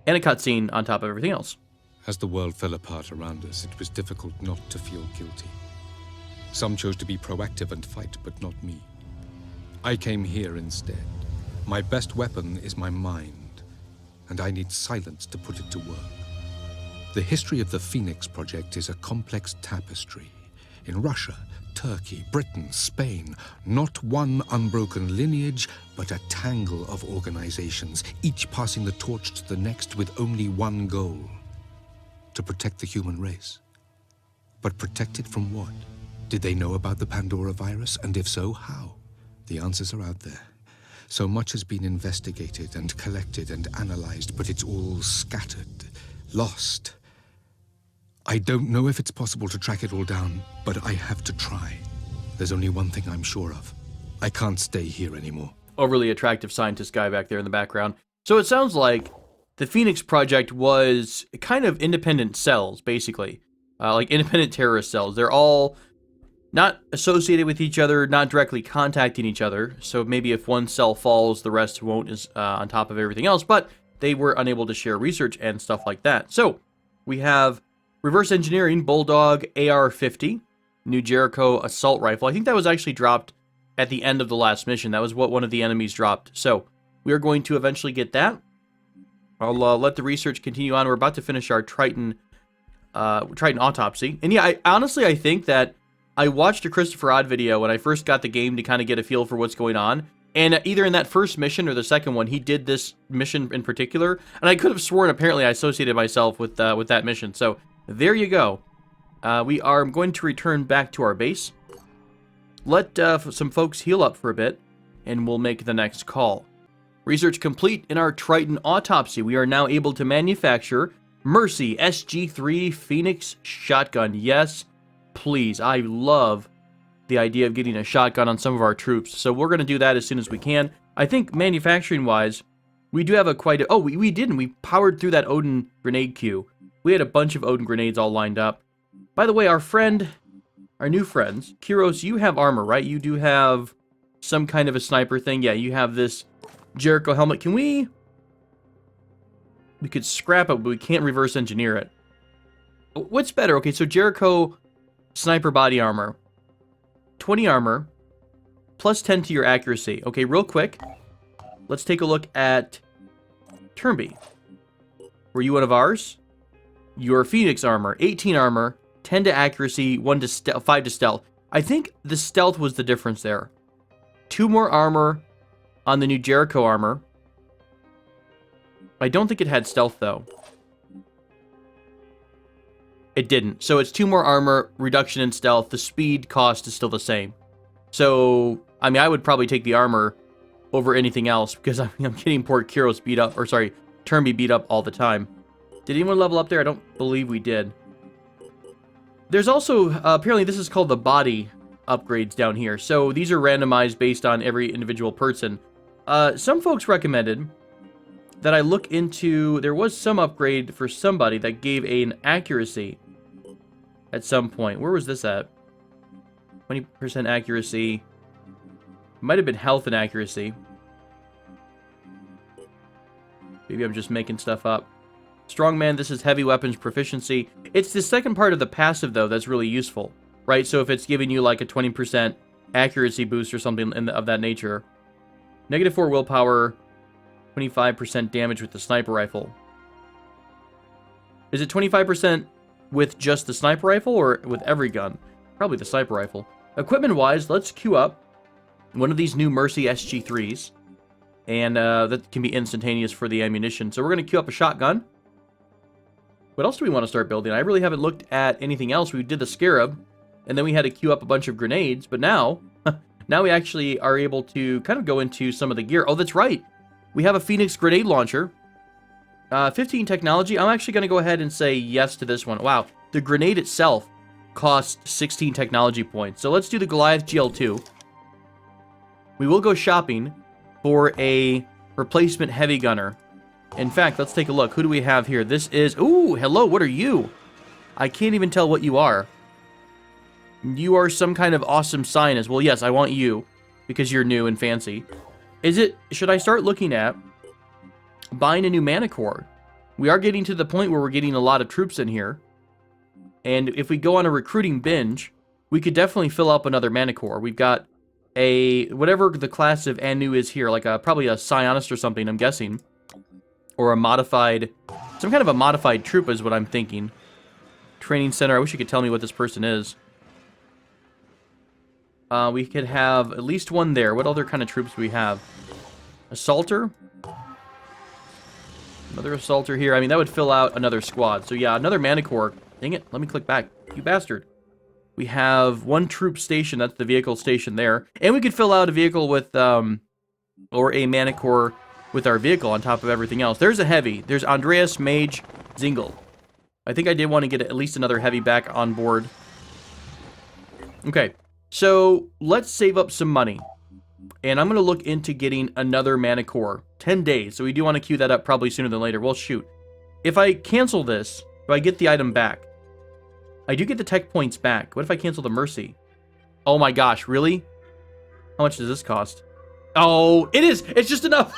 And a cutscene on top of everything else. As the world fell apart around us, it was difficult not to feel guilty. Some chose to be proactive and fight, but not me. I came here instead. My best weapon is my mind, and I need silence to put it to work. The history of the Phoenix Project is a complex tapestry. In Russia, Turkey, Britain, Spain, not one unbroken lineage, but a tangle of organizations, each passing the torch to the next with only one goal: to protect the human race. But protect it from what? Did they know about the Pandora virus? And if so, how? The answers are out there. So much has been investigated and collected and analyzed, but it's all scattered, lost. I don't know if it's possible to track it all down, but I have to try. There's only one thing I'm sure of. I can't stay here anymore. Overly attractive scientist guy back there in the background. So it sounds like the Phoenix Project was kind of independent cells, basically. Like independent terrorist cells. They're all not associated with each other, not directly contacting each other. So maybe if one cell falls, the rest won't, is on top of everything else. But they were unable to share research and stuff like that. So we have reverse engineering, Bulldog AR-50, New Jericho assault rifle. I think that was actually dropped at the end of the last mission. That was what one of the enemies dropped. So we are going to eventually get that. I'll let the research continue on. We're about to finish our Triton autopsy. And yeah, I think that I watched a Christopher Odd video when I first got the game to kind of get a feel for what's going on. And either in that first mission or the second one, he did this mission in particular. And I could have sworn apparently I associated myself with that mission. So there you go. We are going to return back to our base. Let some folks heal up for a bit, and we'll make the next call. Research complete in our Triton autopsy. We are now able to manufacture Mercy SG3 Phoenix shotgun. Yes, please. I love the idea of getting a shotgun on some of our troops. So we're going to do that as soon as we can. I think manufacturing-wise, we do have a quite a... Oh, we didn't. We powered through that Odin grenade queue. We had a bunch of Odin grenades all lined up. By the way, our new friends, Kiros, you have armor, right? You do have some kind of a sniper thing. Yeah, you have this Jericho helmet. Can we... We could scrap it, but we can't reverse engineer it. What's better? Okay, so Jericho sniper body armor. 20 armor, plus 10 to your accuracy. Okay, real quick, let's take a look at Turnby. Were you one of ours? Your Phoenix armor, 18 armor, 10 to accuracy, 5 to stealth. I think the stealth was the difference there. 2 more armor on the new Jericho armor. I don't think it had stealth, though. It didn't. So it's 2 more armor, reduction in stealth. The speed cost is still the same. So, I mean, I would probably take the armor over anything else because I'm getting poor Kiros beat up, or sorry, Turnby beat up all the time. Did anyone level up there? I don't believe we did. There's also, apparently this is called the body upgrades down here. So these are randomized based on every individual person. Some folks recommended that I look into, there was some upgrade for somebody that gave an accuracy at some point. Where was this at? 20% accuracy. Might have been health and accuracy. Maybe I'm just making stuff up. Strongman, this is heavy weapons proficiency. It's the second part of the passive, though, that's really useful, right? So if it's giving you like a 20% accuracy boost or something of that nature. -4 willpower, 25% damage with the sniper rifle. Is it 25% with just the sniper rifle or with every gun? Probably the sniper rifle. Equipment-wise, let's queue up one of these new Mercy SG3s. And that can be instantaneous for the ammunition. So we're going to queue up a shotgun. What else do we want to start building? I really haven't looked at anything else. We did the Scarab, and then we had to queue up a bunch of grenades. But now, now we actually are able to kind of go into some of the gear. Oh, that's right. We have a Phoenix grenade launcher. 15 technology. I'm actually going to go ahead and say yes to this one. Wow. The grenade itself costs 16 technology points. So let's do the Goliath GL2. We will go shopping for a replacement heavy gunner. In fact, let's take a look. Who do we have here? This is... Ooh, hello, what are you? I can't even tell what you are. You are some kind of awesome scientist. Well, yes, I want you, because you're new and fancy. Is it... Should I start looking at buying a new mana core? We are getting to the point where we're getting a lot of troops in here. And if we go on a recruiting binge, we could definitely fill up another mana core. We've got a... Whatever the class of Anu is here, like probably a Psionist or something, I'm guessing. Or a modified... Some kind of a modified troop is what I'm thinking. Training center. I wish you could tell me what this person is. We could have at least one there. What other kind of troops do we have? Assaulter? Another assaulter here. I mean, that would fill out another squad. So yeah, another mana core. Dang it. Let me click back. You bastard. We have one troop station. That's the vehicle station there. And we could fill out a vehicle with... or a mana core with our vehicle on top of everything else. There's a heavy. There's Andreas, Mage, Zingle. I think I did want to get at least another heavy back on board. Okay, so let's save up some money. And I'm going to look into getting another mana core. 10 days, so we do want to queue that up probably sooner than later. Well, shoot. If I cancel this, do I get the item back? I do get the tech points back. What if I cancel the Mercy? Oh my gosh, really? How much does this cost? Oh, it is. It's just enough.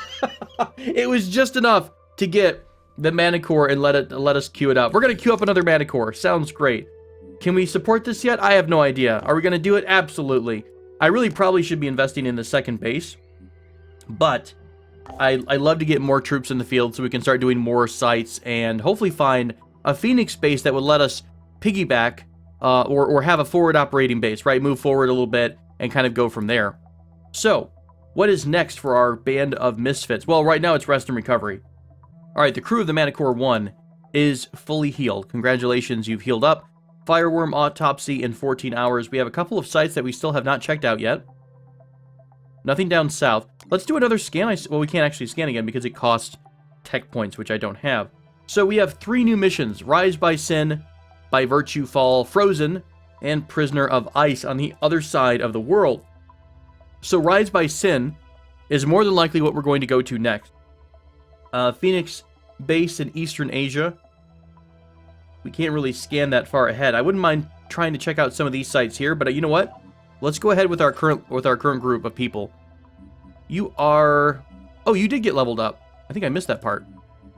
It was just enough to get the mana core and let us queue it up. We're going to queue up another mana core. Sounds great. Can we support this yet? I have no idea. Are we going to do it? Absolutely. I really probably should be investing in the second base. But I love to get more troops in the field so we can start doing more sites and hopefully find a Phoenix base that would let us piggyback or have a forward operating base, right? Move forward a little bit and kind of go from there. So... what is next for our band of misfits? Well, right now it's rest and recovery. All right, the crew of the Mana Core 1 is fully healed. Congratulations, you've healed up. Fireworm autopsy in 14 hours. We have a couple of sites that we still have not checked out yet. Nothing down south. Let's do another scan. Well, we can't actually scan again because it costs tech points, which I don't have. So we have 3 new missions: Rise by Sin, By Virtue Fall, Frozen, and Prisoner of Ice on the other side of the world. So Rise by Sin is more than likely what we're going to go to next. Phoenix base in Eastern Asia. We can't really scan that far ahead. I wouldn't mind trying to check out some of these sites here, but you know what? Let's go ahead with our current group of people. You are... Oh, you did get leveled up. I think I missed that part.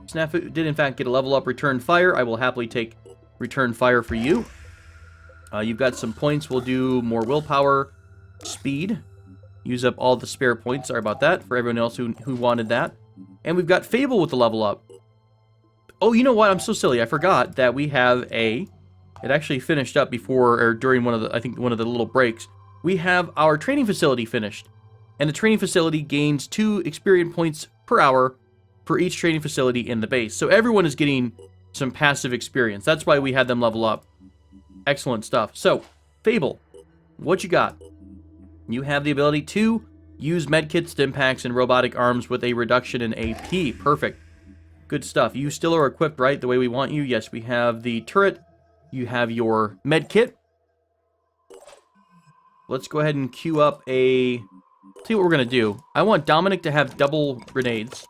Snafu did in fact get a level up. Return Fire. I will happily take Return Fire for you. You've got some points. We'll do more willpower, speed. Use up all the spare points. Sorry about that for everyone else who wanted that. And we've got Fable with the level up. Oh, you know what? I'm so silly. I forgot that we have a... It actually finished up before, or during one of the, I think one of the little breaks. We have our training facility finished. And the training facility gains 2 experience points per hour for each training facility in the base. So everyone is getting some passive experience. That's why we had them level up. Excellent stuff. So, Fable, what you got? You have the ability to use medkits, stimpaks, and robotic arms with a reduction in AP. Perfect. Good stuff. You still are equipped, right, the way we want you? Yes, we have the turret. You have your medkit. Let's go ahead and queue up a... See what we're going to do. I want Dominic to have double grenades.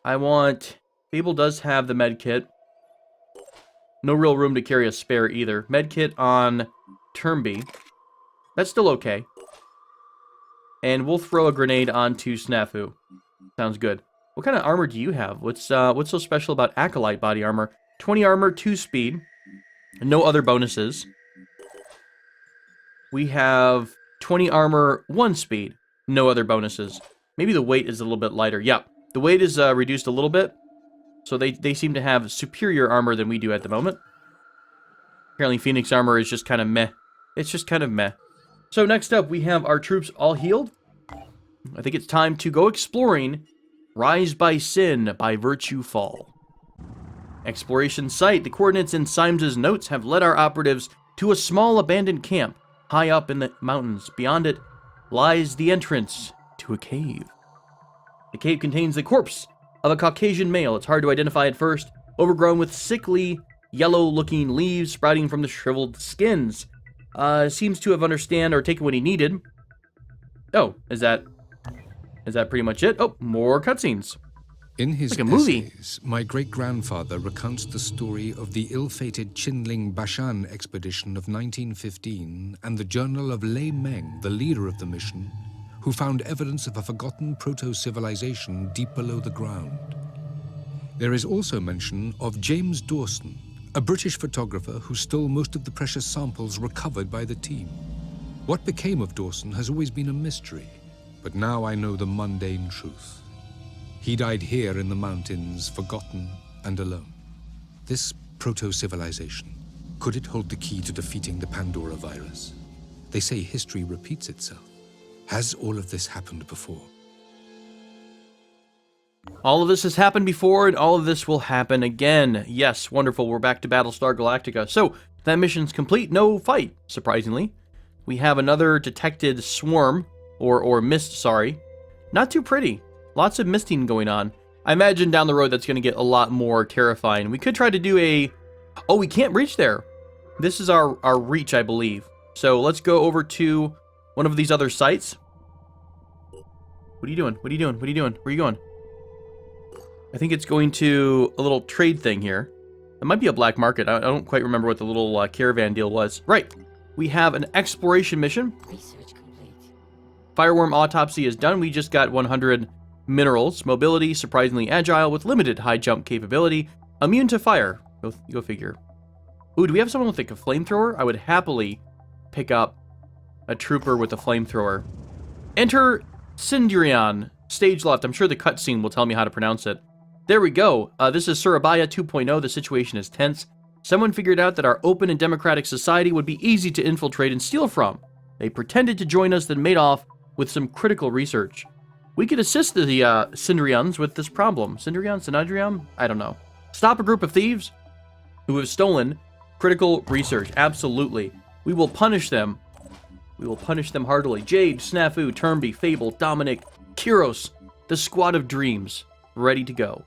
I want... Fable does have the medkit. No real room to carry a spare either. Medkit on Turnby. That's still okay. And we'll throw a grenade onto Snafu. Sounds good. What kind of armor do you have? What's so special about Acolyte body armor? 20 armor, 2 speed. No other bonuses. We have 20 armor, 1 speed. No other bonuses. Maybe the weight is a little bit lighter. Yeah, the weight is reduced a little bit. So they seem to have superior armor than we do at the moment. Apparently Phoenix armor is just kind of meh. It's just kind of meh. So next up, we have our troops all healed. I think it's time to go exploring Rise by Sin, By Virtue Fall. Exploration site. The coordinates in Symes' notes have led our operatives to a small abandoned camp high up in the mountains. Beyond it lies the entrance to a cave. The cave contains the corpse of a Caucasian male. It's hard to identify at first, overgrown with sickly, yellow-looking leaves sprouting from the shriveled skins. Seems to have understand or taken what he needed. Oh, is that pretty much it? Oh, more cutscenes. In his like a movie. essays, my great-grandfather recounts the story of the ill-fated Qinling Bashan expedition of 1915 and the journal of Lei Meng, the leader of the mission, who found evidence of a forgotten proto-civilization deep below the ground. There is also mention of James Dawson, a British photographer who stole most of the precious samples recovered by the team. What became of Dawson has always been a mystery, but now I know the mundane truth. He died here in the mountains, forgotten and alone. This proto-civilization, could it hold the key to defeating the Pandora virus? They say history repeats itself. Has all of this happened before? All of this has happened before, and all of this will happen again. Yes, wonderful. We're back to Battlestar Galactica. So, that mission's complete. No fight, surprisingly. We have another detected swarm, or mist, sorry. Not too pretty. Lots of misting going on. I imagine down the road that's going to get a lot more terrifying. We could try to do a... Oh, we can't reach there. This is our reach, I believe. So, let's go over to one of these other sites. What are you doing? What are you doing? What are you doing? Where are you going? I think it's going to a little trade thing here. It might be a black market. I don't quite remember what the little caravan deal was. Right. We have an exploration mission. Research complete. Fireworm autopsy is done. We just got 100 minerals. Mobility, surprisingly agile with limited high jump capability. Immune to fire. Go figure. Ooh, do we have someone with like a flamethrower? I would happily pick up a trooper with a flamethrower. Enter Cindrion. Stage left. I'm sure the cutscene will tell me how to pronounce it. There we go. This is Surabaya 2.0. The situation is tense. Someone figured out that our open and democratic society would be easy to infiltrate and steal from. They pretended to join us, then made off with some critical research. We could assist the Cindrions with this problem. Cindrion? I don't know. Stop a group of thieves who have stolen critical research. Absolutely. We will punish them. We will punish them heartily. Jade, Snafu, Turnby, Fable, Dominic, Kyros, the squad of dreams, ready to go.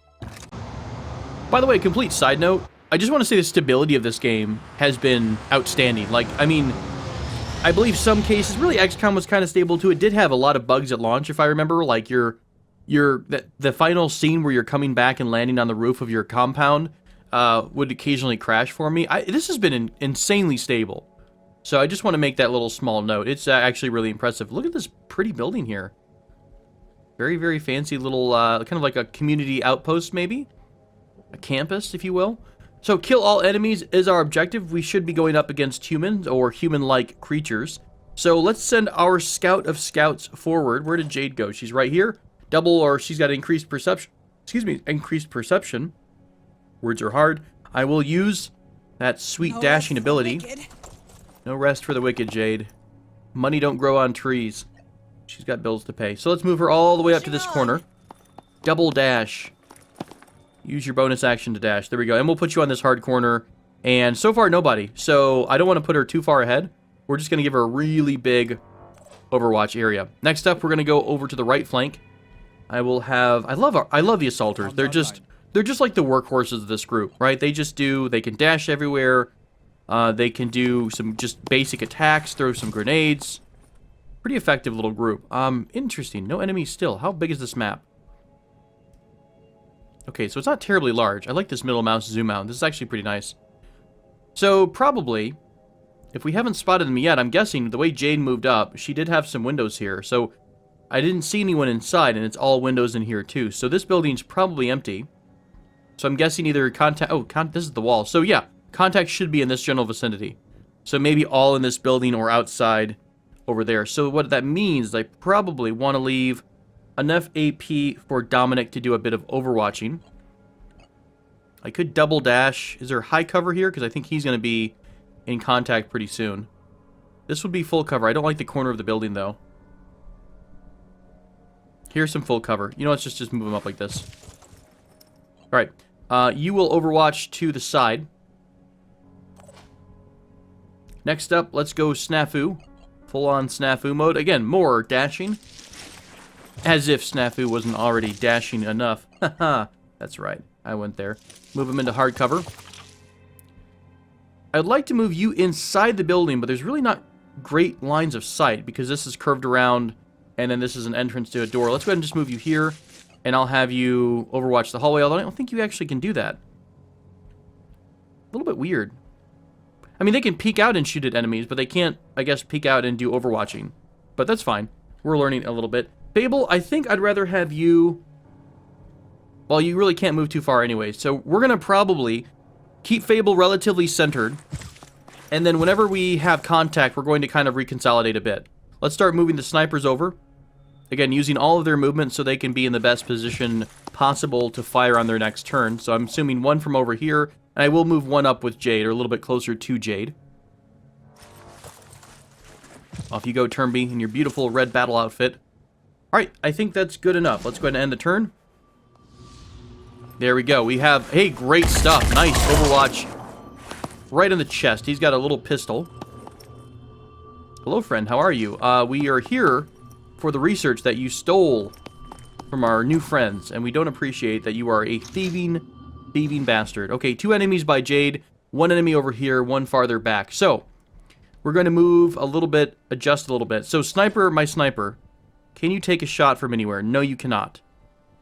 By the way, complete side note, I just want to say the stability of this game has been outstanding. Like, I mean, I believe some cases, really XCOM was kind of stable too. It did have a lot of bugs at launch, if I remember, like the final scene where you're coming back and landing on the roof of your compound would occasionally crash for me. This has been insanely stable. So I just want to make that little small note. It's actually really impressive. Look at this pretty building here. Very, very fancy little, kind of like a community outpost, maybe? A campus, if you will. So kill all enemies is our objective. We should be going up against humans or human-like creatures. So let's send our scout of scouts forward. Where did Jade go? She's right here. Double, or she's got increased perception. Excuse me, increased perception. Words are hard. I will use that sweet dashing ability. No rest for the wicked, Jade. Money don't grow on trees. She's got bills to pay. So let's move her all the way up to this corner. Double dash. Use your bonus action to dash. There we go. And we'll put you on this hard corner. And so far, nobody. So I don't want to put her too far ahead. We're just going to give her a really big Overwatch area. Next up, we're going to go over to the right flank. I will have... I love the assaulters. They're just like the workhorses of this group, right? They can dash everywhere. They can do some just basic attacks, throw some grenades. Pretty effective little group. Interesting. No enemies still. How big is this map? Okay, so it's not terribly large. I like this middle mouse zoom out. This is actually pretty nice. So, probably, if we haven't spotted them yet, I'm guessing the way Jade moved up, she did have some windows here. So, I didn't see anyone inside, and it's all windows in here, too. So, this building's probably empty. So, I'm guessing either contact... Oh, this is the wall. So, yeah, contact should be in this general vicinity. So, maybe all in this building or outside over there. So, what that means is I probably want to leave enough AP for Dominic to do a bit of overwatching. I could double dash. Is there high cover here? Because I think he's going to be in contact pretty soon. This would be full cover. I don't like the corner of the building, though. Here's some full cover. You know, let's just move him up like this. All right. You will overwatch to the side. Next up, let's go Snafu. Full-on Snafu mode. Again, more dashing. As if Snafu wasn't already dashing enough. Haha, that's right. I went there. Move him into hard cover. I'd like to move you inside the building, but there's really not great lines of sight because this is curved around and then this is an entrance to a door. Let's go ahead and just move you here and I'll have you overwatch the hallway, although I don't think you actually can do that. A little bit weird. I mean, they can peek out and shoot at enemies, but they can't, I guess, peek out and do overwatching. But that's fine. We're learning a little bit. Fable, I think I'd rather have you... Well, you really can't move too far anyway. So we're going to probably keep Fable relatively centered. And then whenever we have contact, we're going to kind of reconsolidate a bit. Let's start moving the snipers over. Again, using all of their movement so they can be in the best position possible to fire on their next turn. So I'm assuming one from over here. And I will move one up with Jade, or a little bit closer to Jade. Off you go, Turnby, in your beautiful red battle outfit. Alright, I think that's good enough. Let's go ahead and end the turn. There we go. We have... Hey, great stuff. Nice Overwatch. Right in the chest. He's got a little pistol. Hello, friend. How are you? We are here for the research that you stole from our new friends, and we don't appreciate that you are a thieving bastard. Okay, 2 enemies by Jade. 1 enemy over here, 1 farther back. So, we're going to move a little bit, adjust a little bit. So, sniper, my sniper... Can you take a shot from anywhere? No, you cannot.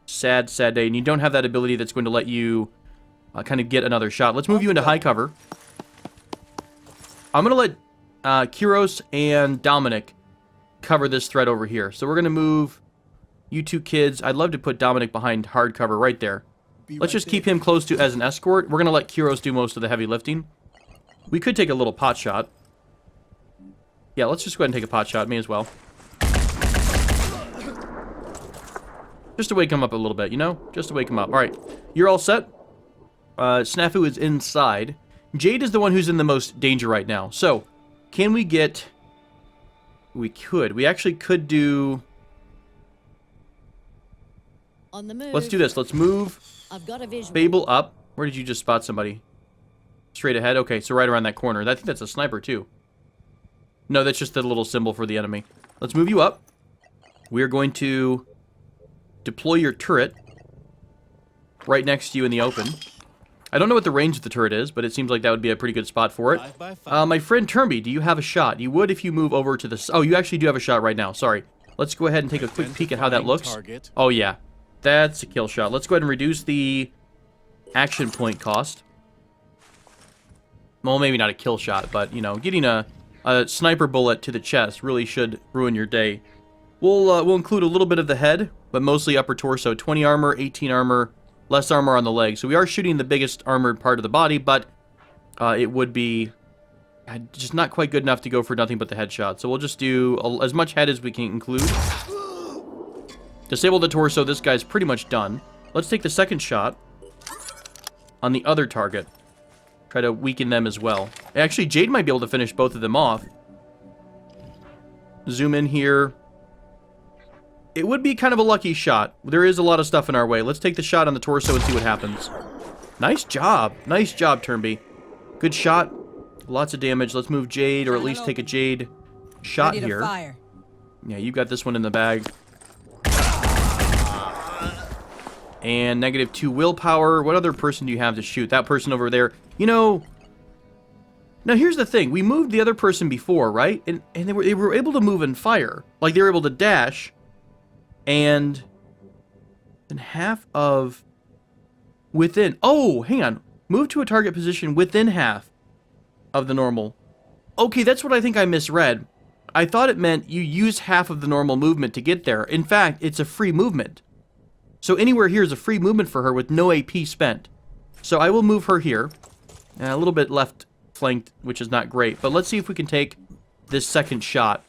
Sad, sad day. And you don't have that ability that's going to let you kind of get another shot. Let's move you into high cover. I'm going to let Kyros and Dominic cover this thread over here. So we're going to move you 2 kids. I'd love to put Dominic behind hard cover right there. Let's just keep him close to as an escort. We're going to let Kyros do most of the heavy lifting. We could take a little pot shot. Yeah, let's just go ahead and take a pot shot. May as well. Just to wake him up a little bit, you know? Just to wake him up. Alright, you're all set. Snafu is inside. Jade is the one who's in the most danger right now. So, can we get... We could. We actually could do... On the move. Let's do this. Let's move I've got a visual. Fable up. Where did you just spot somebody? Straight ahead? Okay, so right around that corner. I think that's a sniper, too. No, that's just the little symbol for the enemy. Let's move you up. We are going to... deploy your turret right next to you in the open. I don't know what the range of the turret is, but it seems like that would be a pretty good spot for it. 5 by 5. My friend Turnby, do you have a shot? You would if you move over to the... Oh, you actually do have a shot right now. Sorry. Let's go ahead and take a quick peek at how that looks. Target. Oh, yeah. That's a kill shot. Let's go ahead and reduce the action point cost. Well, maybe not a kill shot, but, you know, getting a sniper bullet to the chest really should ruin your day. We'll include a little bit of the head, but mostly upper torso. 20 armor, 18 armor, less armor on the legs. So we are shooting the biggest armored part of the body, but it would be just not quite good enough to go for nothing but the headshot. So we'll just do as much head as we can include. Disable the torso. This guy's pretty much done. Let's take the second shot on the other target. Try to weaken them as well. Actually, Jade might be able to finish both of them off. Zoom in here. It would be kind of a lucky shot. There is a lot of stuff in our way. Let's take the shot on the torso and see what happens. Nice job. Nice job, Turnby. Good shot. Lots of damage. Let's move Jade, or at least take a Jade shot Ready to here. fire. Yeah, you got this one in the bag. And -2 willpower. What other person do you have to shoot? That person over there. You know... Now, here's the thing. We moved the other person before, right? And they were able to move and fire. Like, they were able to dash. And then half of within... Oh, hang on. Move to a target position within half of the normal. Okay, that's what I think I misread. I thought it meant you use half of the normal movement to get there. In fact, it's a free movement. So anywhere here is a free movement for her with no AP spent. So I will move her here. A little bit left flanked, which is not great. But let's see if we can take this second shot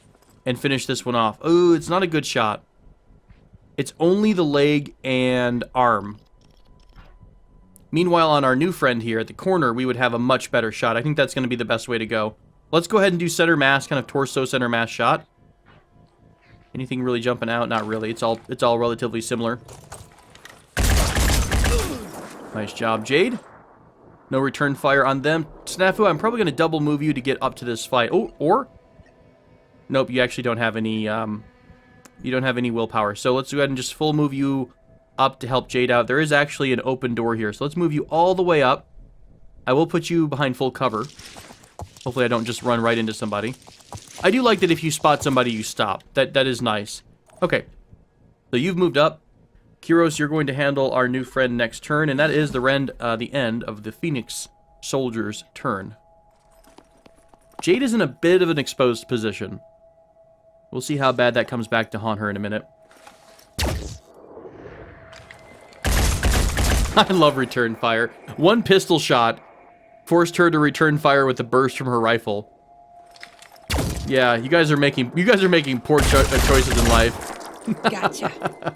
and finish this one off. Oh, it's not a good shot. It's only the leg and arm. Meanwhile, on our new friend here at the corner, we would have a much better shot. I think that's going to be the best way to go. Let's go ahead and do center mass, kind of torso center mass shot. Anything really jumping out? Not really. It's all relatively similar. Nice job, Jade. No return fire on them. Snafu, I'm probably going to double move you to get up to this fight. Oh, or... Nope, you actually don't have any, you don't have any willpower. So let's go ahead and just full move you up to help Jade out. There is actually an open door here. So let's move you all the way up. I will put you behind full cover. Hopefully I don't just run right into somebody. I do like that if you spot somebody, you stop. That is nice. Okay. So you've moved up. Kyros, you're going to handle our new friend next turn, and that is the end of the Phoenix soldier's turn. Jade is in a bit of an exposed position. We'll see how bad that comes back to haunt her in a minute. I love return fire. One pistol shot forced her to return fire with a burst from her rifle. Yeah, you guys are making poor choices in life. Gotcha.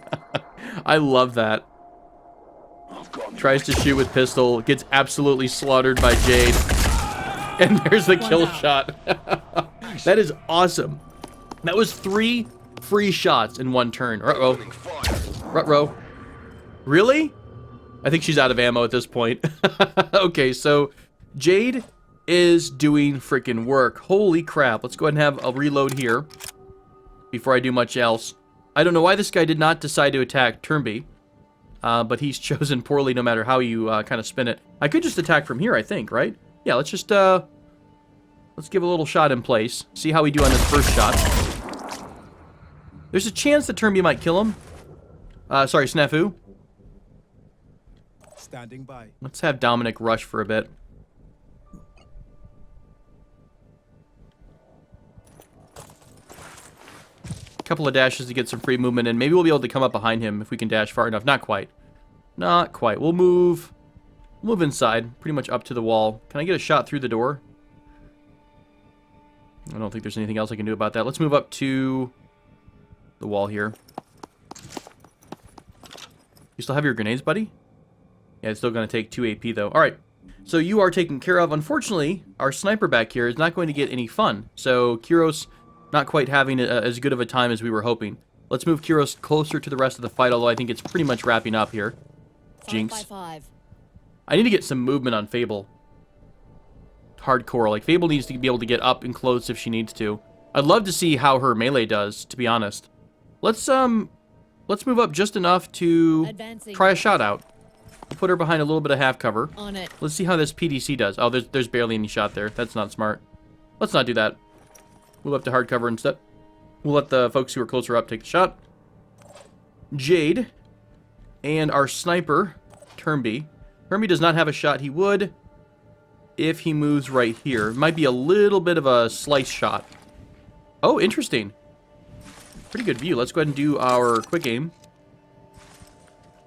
I love that. Tries to shoot with pistol, gets absolutely slaughtered by Jade. And there's the kill shot. That is awesome. That was 3 free shots in one turn. Ruh-roh. Ruh-roh. Really? I think she's out of ammo at this point. Okay, so Jade is doing freaking work. Holy crap. Let's go ahead and have a reload here before I do much else. I don't know why this guy did not decide to attack Turnby, but he's chosen poorly no matter how you kind of spin it. I could just attack from here, I think, right? Yeah, let's just, let's give a little shot in place. See how we do on this first shot. There's a chance that Turnby might kill him. Sorry, Snafu. Standing by. Let's have Dominic rush for a bit. Couple of dashes to get some free movement in. Maybe we'll be able to come up behind him if we can dash far enough. Not quite. Not quite. We'll move inside, pretty much up to the wall. Can I get a shot through the door? I don't think there's anything else I can do about that. Let's move up to the wall here. You still have your grenades, buddy? Yeah, it's still going to take 2 AP, though. All right. So you are taken care of. Unfortunately, our sniper back here is not going to get any fun. So Kyros not quite having as good of a time as we were hoping. Let's move Kyros closer to the rest of the fight, although I think it's pretty much wrapping up here. 5 Jinx. by 5. I need to get some movement on Fable. Hardcore. Like, Fable needs to be able to get up and close if she needs to. I'd love to see how her melee does, to be honest. Let's move up just enough to Advancing. try a shot out. Put her behind a little bit of half cover. On it. Let's see how this PDC does. Oh, there's barely any shot there. That's not smart. Let's not do that. Move up to hard cover instead. We'll let the folks who are closer up take the shot. Jade and our sniper, Turnby. Turnby does not have a shot. He would if he moves right here. It might be a little bit of a slice shot. Oh, interesting. Pretty good view. Let's go ahead and do our quick aim.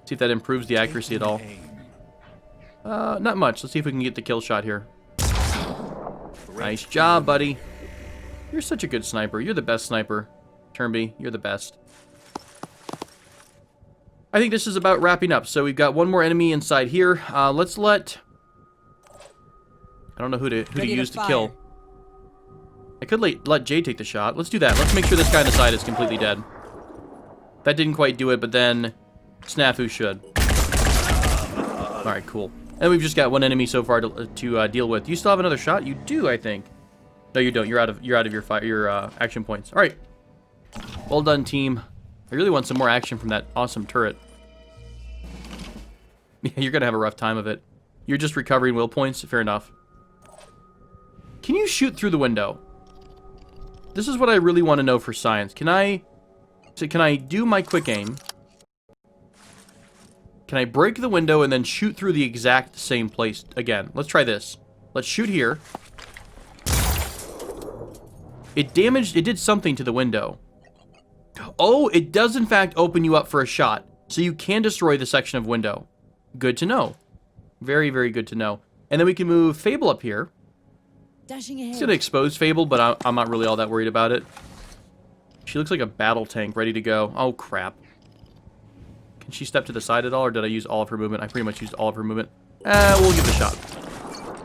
See if that improves the accuracy at all. Not much. Let's see if we can get the kill shot here. Nice job, buddy. You're such a good sniper. You're the best sniper. Turnby, you're the best. I think this is about wrapping up. So we've got one more enemy inside here. Let's let... I don't know who to use to kill. I could let Jade take the shot. Let's do that. Let's make sure this guy on the side is completely dead. That didn't quite do it, but then Snafu should. Alright, cool. And we've just got one enemy so far to deal with. Do you still have another shot? You do, I think. No, you don't. You're out of your action points. All right. Well done, team. I really want some more action from that awesome turret. Yeah, you're gonna have a rough time of it. You're just recovering will points. Fair enough. Can you shoot through the window? This is what I really want to know for science. Can I do my quick aim? Can I break the window and then shoot through the exact same place again? Let's try this. Let's shoot here. It did something to the window. Oh, it does in fact open you up for a shot. So you can destroy the section of window. Good to know. Very, very good to know. And then we can move Fable up here. Dashing ahead. It's going to expose Fable, but I'm not really all that worried about it. She looks like a battle tank ready to go. Oh, crap. Can she step to the side at all, or did I use all of her movement? I pretty much used all of her movement. We'll give it a shot.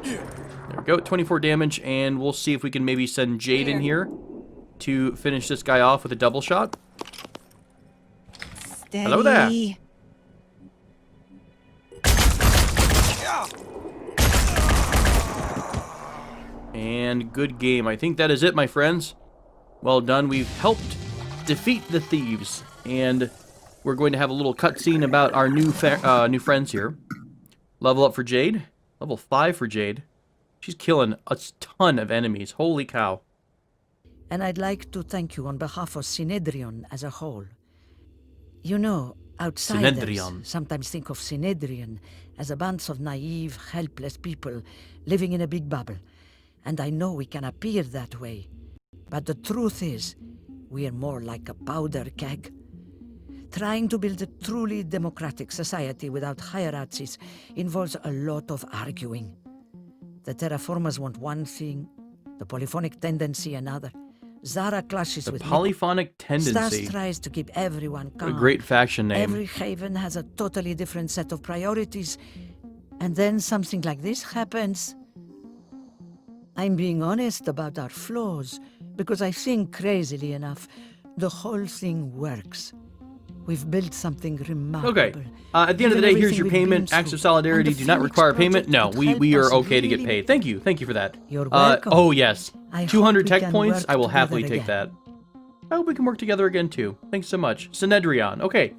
There we go, 24 damage, and we'll see if we can maybe send Jade in here to finish this guy off with a double shot. Steady. Hello there. And good game. I think that is it, my friends. Well done. We've helped defeat the thieves, and we're going to have a little cutscene about our new friends here. Level up for Jade. Level 5 for Jade. She's killing a ton of enemies. Holy cow. And I'd like to thank you on behalf of Synedrion as a whole. You know, outsiders Synedrion. sometimes think of Synedrion as a bunch of naive, helpless people living in a big bubble. And I know we can appear that way. But the truth is, we are more like a powder keg. Trying to build a truly democratic society without hierarchies involves a lot of arguing. The terraformers want one thing, the polyphonic tendency another. Zara clashes The with polyphonic tendency. Stas tries to keep everyone calm. A great faction name. Every haven has a totally different set of priorities. And then something like this happens. I'm being honest about our flaws, because I think, crazily enough, the whole thing works. We've built something remarkable. Okay. At the end of the day, here's your payment. Acts of solidarity do not require payment. No, we are okay to get paid. Thank you. Thank you for that. You're welcome. Oh, yes. I 200 hope we tech can points. work I will happily together take that. again. I hope we can work together again, too. Thanks so much. Synedrion. Okay.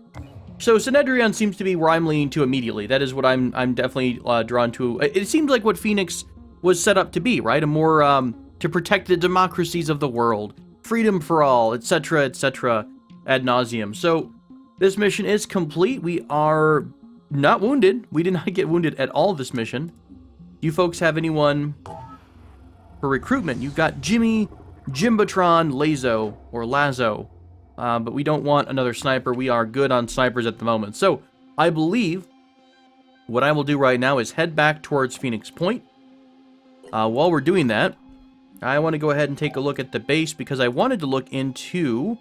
So Synedrion seems to be where I'm leaning to immediately. That is what I'm definitely drawn to. It seems like what Phoenix was set up to be, right? A more, to protect the democracies of the world. Freedom for all, etc., ad nauseum. So this mission is complete. We are not wounded. We did not get wounded at all this mission. Do you folks have anyone for recruitment? You've got Jimmy, Jimbatron, Lazo, or Lazo. But we don't want another sniper. We are good on snipers at the moment. So I believe what I will do right now is head back towards Phoenix Point. While we're doing that, I want to go ahead and take a look at the base because I wanted to look into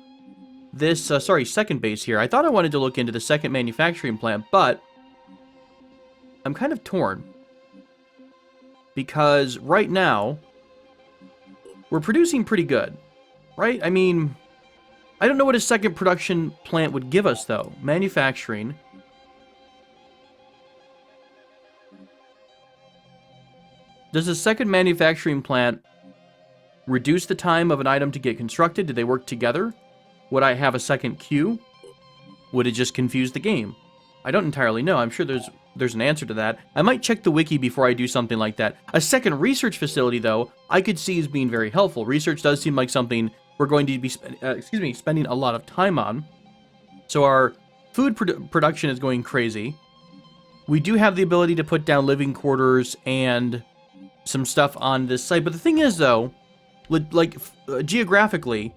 this, second base here. I thought I wanted to look into the second manufacturing plant, but I'm kind of torn. Because right now, we're producing pretty good, right? I mean, I don't know what a second production plant would give us, though. Manufacturing. Does a second manufacturing plant reduce the time of an item to get constructed? Do they work together? Would I have a second queue? Would it just confuse the game? I don't entirely know. I'm sure there's there's an answer to that. I might check the wiki before I do something like that. A second research facility, though, I could see as being very helpful. Research does seem like something we're going to be spending a lot of time on. So our food production is going crazy. We do have the ability to put down living quarters and some stuff on this site. But the thing is, though, geographically,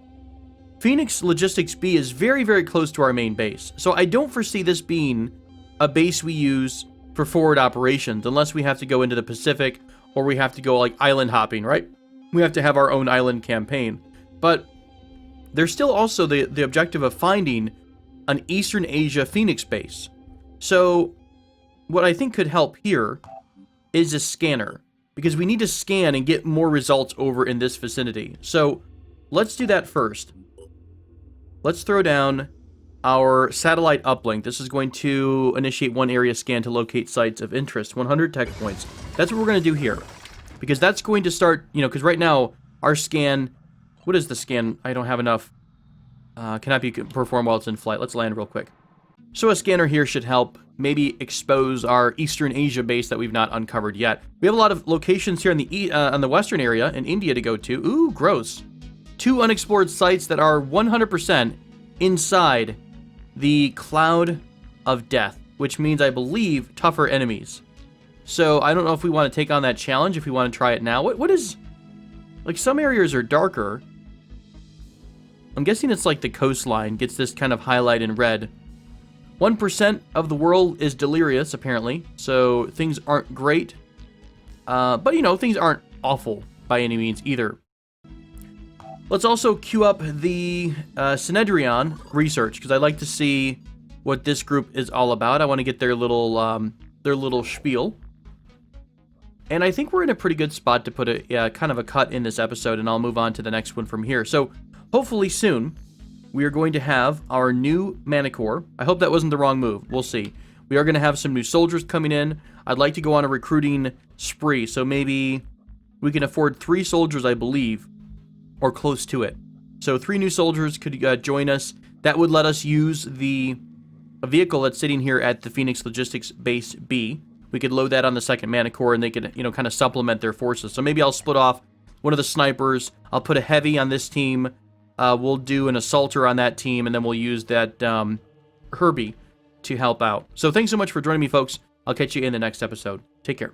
Phoenix Logistics B is very, very close to our main base. So I don't foresee this being a base we use for forward operations unless we have to go into the Pacific or we have to go like island hopping, right? We have to have our own island campaign. But there's still also the objective of finding an Eastern Asia Phoenix base. So what I think could help here is a scanner, because we need to scan and get more results over in this vicinity. So let's do that first. Let's throw down our satellite uplink. This is going to initiate one area scan to locate sites of interest, 100 tech points. That's what we're going to do here, because that's going to start, because right now our scan, what is the scan? I don't have enough. Cannot be performed while it's in flight. Let's land real quick. So a scanner here should help maybe expose our Eastern Asia base that we've not uncovered yet. We have a lot of locations here in the western area in India to go to. Ooh, gross. 2 unexplored sites that are 100% inside the cloud of death, which means, I believe, tougher enemies. So I don't know if we want to take on that challenge, if we want to try it now. What is... Like, some areas are darker. I'm guessing it's like the coastline gets this kind of highlight in red. 1% of the world is delirious, apparently, so things aren't great. But, things aren't awful by any means either. Let's also queue up the Synedrion research, because I'd like to see what this group is all about. I want to get their little spiel. And I think we're in a pretty good spot to put a kind of a cut in this episode, and I'll move on to the next one from here. So, hopefully soon, we are going to have our new Manicore. I hope that wasn't the wrong move. We'll see. We are going to have some new soldiers coming in. I'd like to go on a recruiting spree, so maybe we can afford 3 soldiers, I believe, or close to it. So 3 new soldiers could join us. That would let us use a vehicle that's sitting here at the Phoenix Logistics Base B. We could load that on the second Manicore, and they could, kind of supplement their forces. So maybe I'll split off one of the snipers. I'll put a heavy on this team. We'll do an assaulter on that team, and then we'll use that Herbie to help out. So thanks so much for joining me, folks. I'll catch you in the next episode. Take care.